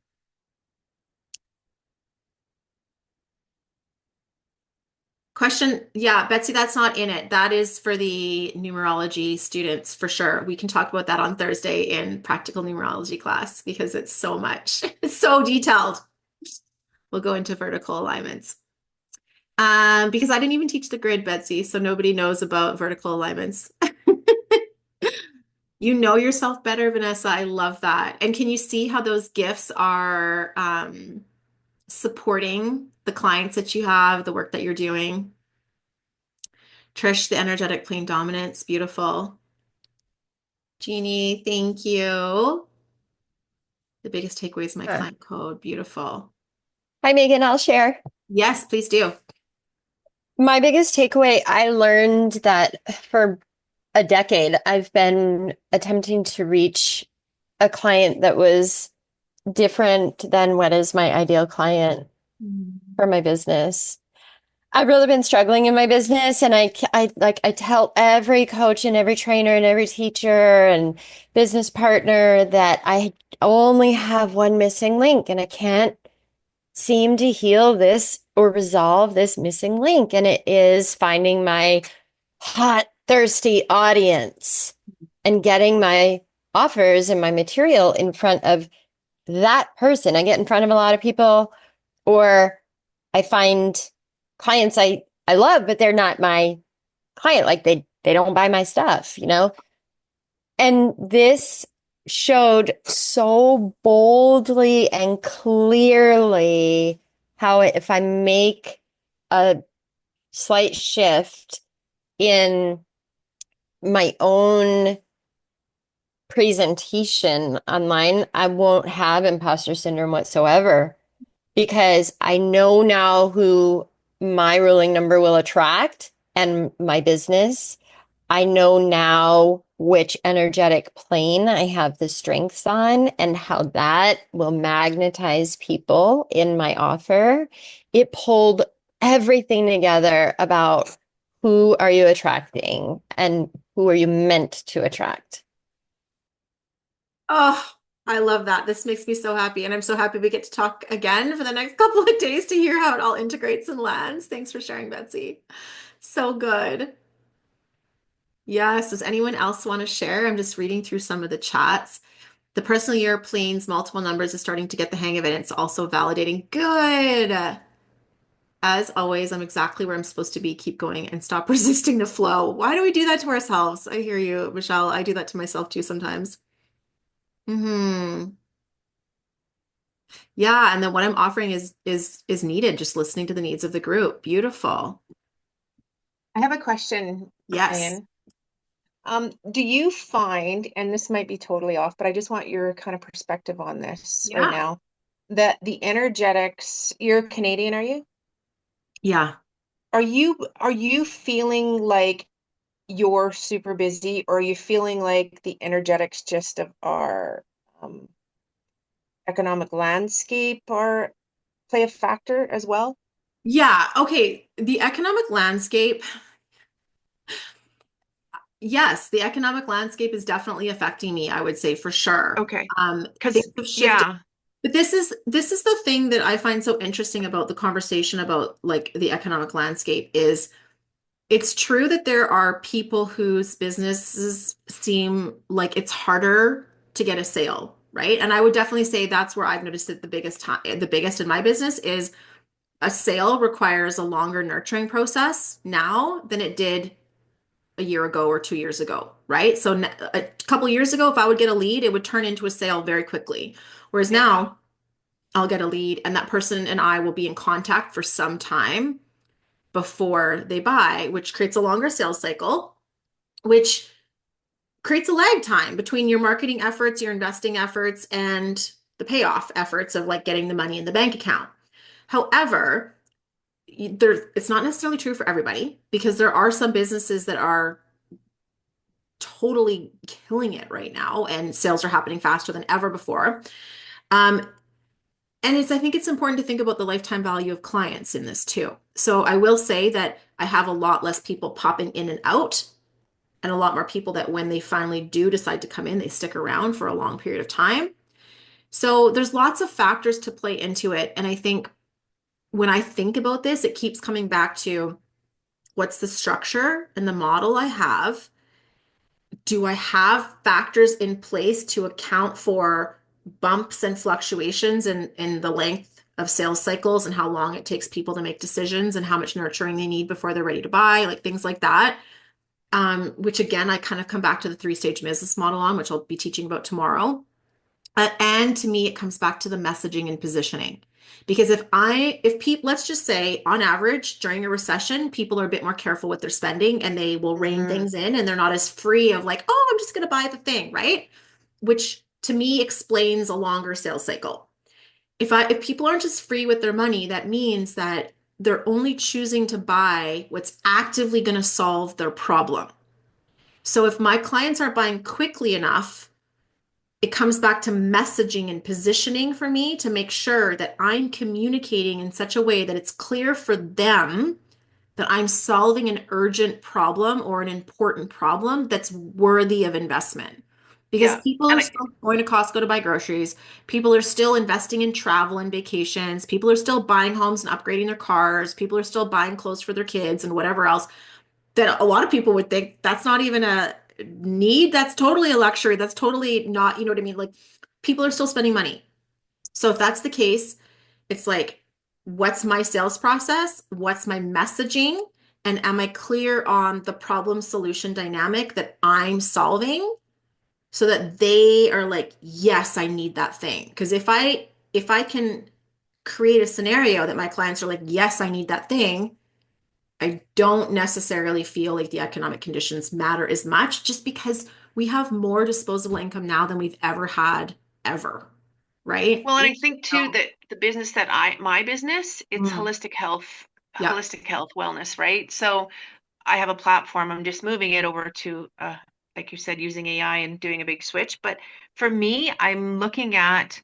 Question, yeah, Betsy, that's not in it. That is for the numerology students for sure. We can talk about that on Thursday in practical numerology class because it's so much. It's so detailed. We'll go into vertical alignments. Because I didn't even teach the grid, Betsy, so nobody knows about vertical alignments. You know yourself better, Vanessa. I love that. And can you see how those gifts are supporting the clients that you have, the work that you're doing? Trish, the energetic plane dominance, beautiful. Jeannie, thank you. The biggest takeaway is my client code, beautiful. Hi, Megan. I'll share. Yes, please do. My biggest takeaway, I learned that for a decade, I've been attempting to reach a client that was different than what is my ideal client for my business. I've really been struggling in my business, and I tell every coach and every trainer and every teacher and business partner that I only have one missing link, and I can't seem to heal this or resolve this missing link. And it is finding my hot, thirsty audience and getting my offers and my material in front of that person. I get in front of a lot of people, or I find clients I love, but they're not my client. Like they don't buy my stuff, you know? And this showed so boldly and clearly how if I make a slight shift in my own presentation online, I won't have imposter syndrome whatsoever because I know now who my ruling number will attract and my business. I know now which energetic plane I have the strengths on and how that will magnetize people in my offer. It pulled everything together about who are you attracting and who are you meant to attract. Oh, I love that. This makes me so happy. And I'm so happy we get to talk again for the next couple of days to hear how it all integrates and lands. Thanks for sharing, Betsy. So good. Yes. Does anyone else want to share? I'm just reading through some of the chats. The personal year planes, multiple numbers is starting to get the hang of it. It's also validating. Good. As always, I'm exactly where I'm supposed to be. Keep going and stop resisting the flow. Why do we do that to ourselves? I hear you, Michelle. I do that to myself too sometimes. Yeah, and then what I'm offering is needed, just listening to the needs of the group. Beautiful. I have a question, Yes. Diane. Do you find, and this might be totally off, but I just want your kind of perspective on this right Yeah. now, that the energetics, you're Canadian, are you? Yeah. Are you feeling like you're super busy, or are you feeling like the energetics just of our um, economic landscape are play a factor as well? Yeah. Okay. The economic landscape, yes, the economic landscape is definitely affecting me, I would say for sure. Okay. Things Because, have shifted. yeah. But this is the thing that I find so interesting about the conversation about like the economic landscape is it's true that there are people whose businesses seem like it's harder to get a sale, right? And I would definitely say that's where I've noticed it the biggest time, the biggest in my business is a sale requires a longer nurturing process now than it did a year ago or 2 years ago, right? So a couple years ago, if I would get a lead, it would turn into a sale very quickly. Whereas Yeah. now, I'll get a lead and that person and I will be in contact for some time before they buy, which creates a longer sales cycle, which creates a lag time between your marketing efforts, your investing efforts, and the payoff efforts of like getting the money in the bank account. However, it's not necessarily true for everybody because there are some businesses that are totally killing it right now and sales are happening faster than ever before. Um, and I think it's important to think about the lifetime value of clients in this too. So I will say that I have a lot less people popping in and out and a lot more people that when they finally do decide to come in, they stick around for a long period of time. So there's lots of factors to play into it. And I think when I think about this, it keeps coming back to what's the structure and the model I have? Do I have factors in place to account for bumps and fluctuations in the length of sales cycles and how long it takes people to make decisions and how much nurturing they need before they're ready to buy, like things like that. Which again, I kind of come back to the three-stage business model on, which I'll be teaching about tomorrow. And to me, it comes back to the messaging and positioning. Because if people, let's just say on average during a recession, people are a bit more careful with their spending and they will rein Mm. things in and they're not as free of like, oh, I'm just going to buy the thing, right? Which to me explains a longer sales cycle. If people aren't just free with their money, that means that they're only choosing to buy what's actively going to solve their problem. So if my clients aren't buying quickly enough, it comes back to messaging and positioning for me to make sure that I'm communicating in such a way that it's clear for them that I'm solving an urgent problem or an important problem that's worthy of investment. Because Yeah. people And are I, still going to Costco to buy groceries. People are still investing in travel and vacations. People are still buying homes and upgrading their cars. People are still buying clothes for their kids and whatever else that a lot of people would think that's not even a need. That's totally a luxury. That's totally not, you know what I mean? Like people are still spending money. So if that's the case, it's like, what's my sales process? What's my messaging? And am I clear on the problem solution dynamic that I'm solving so that they are like, yes, I need that thing. Because if I can create a scenario that my clients are like, yes, I need that thing, I don't necessarily feel like the economic conditions matter as much just because we have more disposable income now than we've ever had ever, right? well, and I think too So, that the business that my business, it's mm, yeah. holistic health, wellness, right? So I have a platform. I'm just moving it over to, like you said, using AI and doing a big switch. But for me, I'm looking at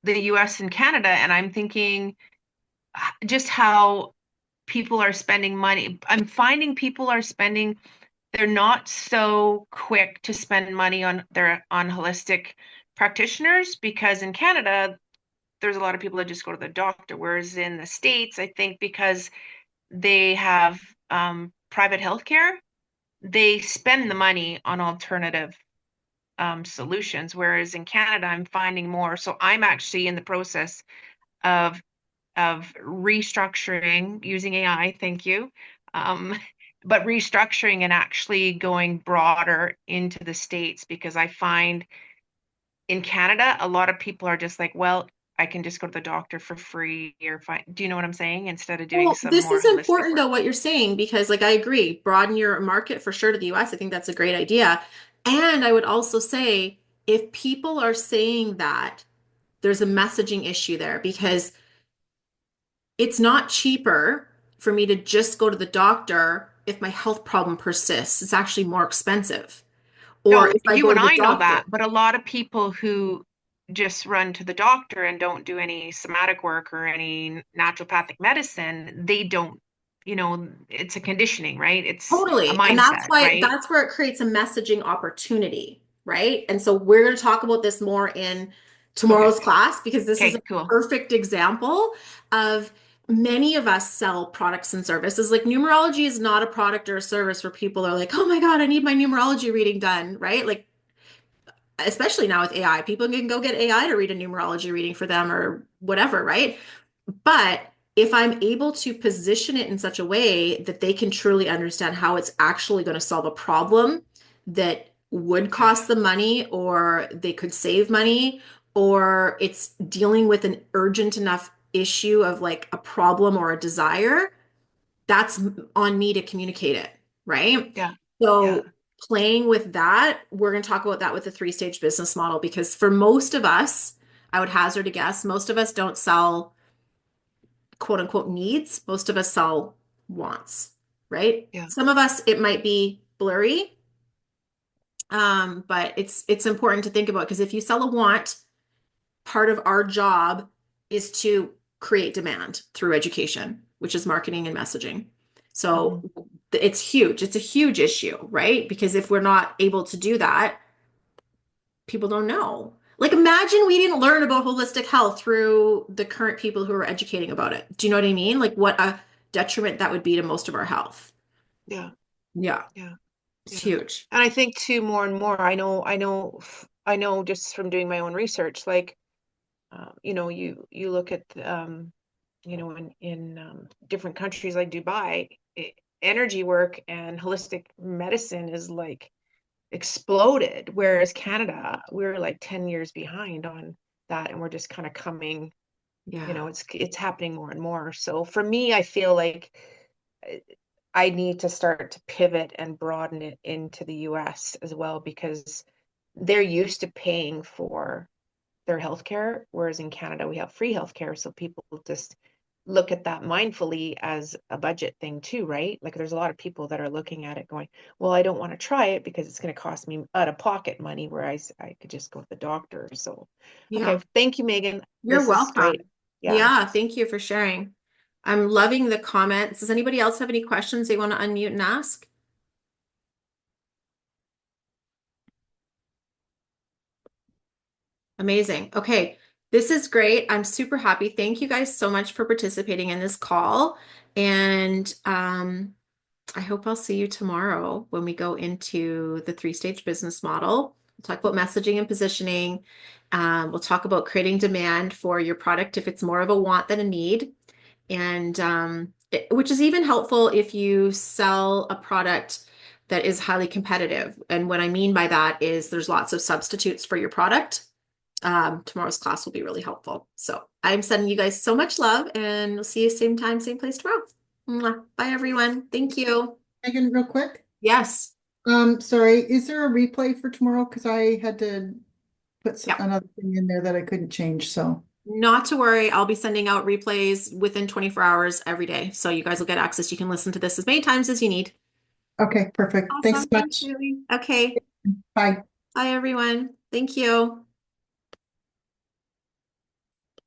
the US and Canada, and I'm thinking just how people are spending money. I'm finding people are spending, they're not so quick to spend money on holistic practitioners because in Canada, there's a lot of people that just go to the doctor. Whereas in the States, I think because they have private healthcare, they spend the money on alternative solutions. Whereas in Canada, I'm finding more. So I'm actually in the process of restructuring using AI. Thank you. Um, but restructuring and actually going broader into the States because I find in Canada, a lot of people are just like, well, I can just go to the doctor for free or fine. Do you know what I'm saying? Instead of doing Well, some this more is holistic important work. though, what you're saying, because like I agree, broaden your market for sure to the US. I think that's a great idea. And I would also say if people are saying that, there's a messaging issue there because it's not cheaper for me to just go to the doctor if my health problem persists. It's actually more expensive. Or No, if I you go and to the I know that, doctor. but a lot of people who just run to the doctor and don't do any somatic work or any naturopathic medicine, they don't, it's a conditioning, right? It's a Totally. And mindset, right? that's where it creates a messaging opportunity, right? And so we're going to talk about this more in Okay. tomorrow's class because this is a Okay, cool. perfect example of many of us sell products and services. Like numerology is not a product or a service where people are like, "Oh my God, I need my numerology reading done," right? Like especially now with AI, people can go get AI to read a numerology reading for them or whatever, right? But if I'm able to position it in such a way that they can truly understand how it's actually going to solve a problem that would cost them money, or they could save money, or it's dealing with an urgent enough issue of like a problem or a desire, that's on me to communicate it, right? Yeah. Yeah. So playing with that, we're going to talk about that with the three-stage business model, because for most of us, I would hazard a guess, most of us don't sell quote unquote needs. Most of us sell wants, right? Yeah. Some of us, it might be blurry, but it's important to think about, because if you sell a want, part of our job is to create demand through education, which is marketing and messaging. So Mhm. it's huge. It's a huge issue, right? Because if we're not able to do that, people don't know. Like, imagine we didn't learn about holistic health through the current people who are educating about it. Do you know what I mean? Like, what a detriment that would be to most of our health. Yeah. Yeah, Yeah. it's Yeah. huge. And I think too, more and more, I know just from doing my own research, like, you look at, in different countries like Dubai, energy work and holistic medicine is like exploded, whereas Canada, we're like 10 years behind on that, and we're just kind of coming, Yeah. it's happening more and more. So for me, I feel like uh, I need to start to pivot and broaden it into the US as well, because they're used to paying for their healthcare, whereas in Canada we have free healthcare. So people just look at that mindfully as a budget thing too, right? Like there's a lot of people that are looking at it going, well, I don't want to try it because it's going to cost me out of pocket money, whereas I could just go to the doctor. So, Yeah. okay, thank you, Megan. You're This is great. welcome. Yeah. Yeah, thank you for sharing. I'm loving the comments. Does anybody else have any questions they want to unmute and ask? Amazing. Okay, this is great. I'm super happy. Thank you guys so much for participating in this call. And I hope I'll see you tomorrow when we go into the three-stage business model. We'll talk about messaging and positioning. We'll talk about creating demand for your product if it's more of a want than a need. And which is even helpful if you sell a product that is highly competitive. And what I mean by that is there's lots of substitutes for your product. Tomorrow's class will be really helpful. So I'm sending you guys so much love, and we'll see you same time, same place tomorrow. Mwah. Bye, everyone. Thank you. Megan, real quick. Yes. Sorry, is there a replay for tomorrow? Because I had to put Yep. another thing in there that I couldn't change. So, Not to worry. I'll be sending out replays within 24 hours every day. So you guys will get access. You can listen to this as many times as you need. okay, perfect. Thanks so Awesome. Thanks, much. Julie. Okay. Bye. Bye, everyone. Thank you.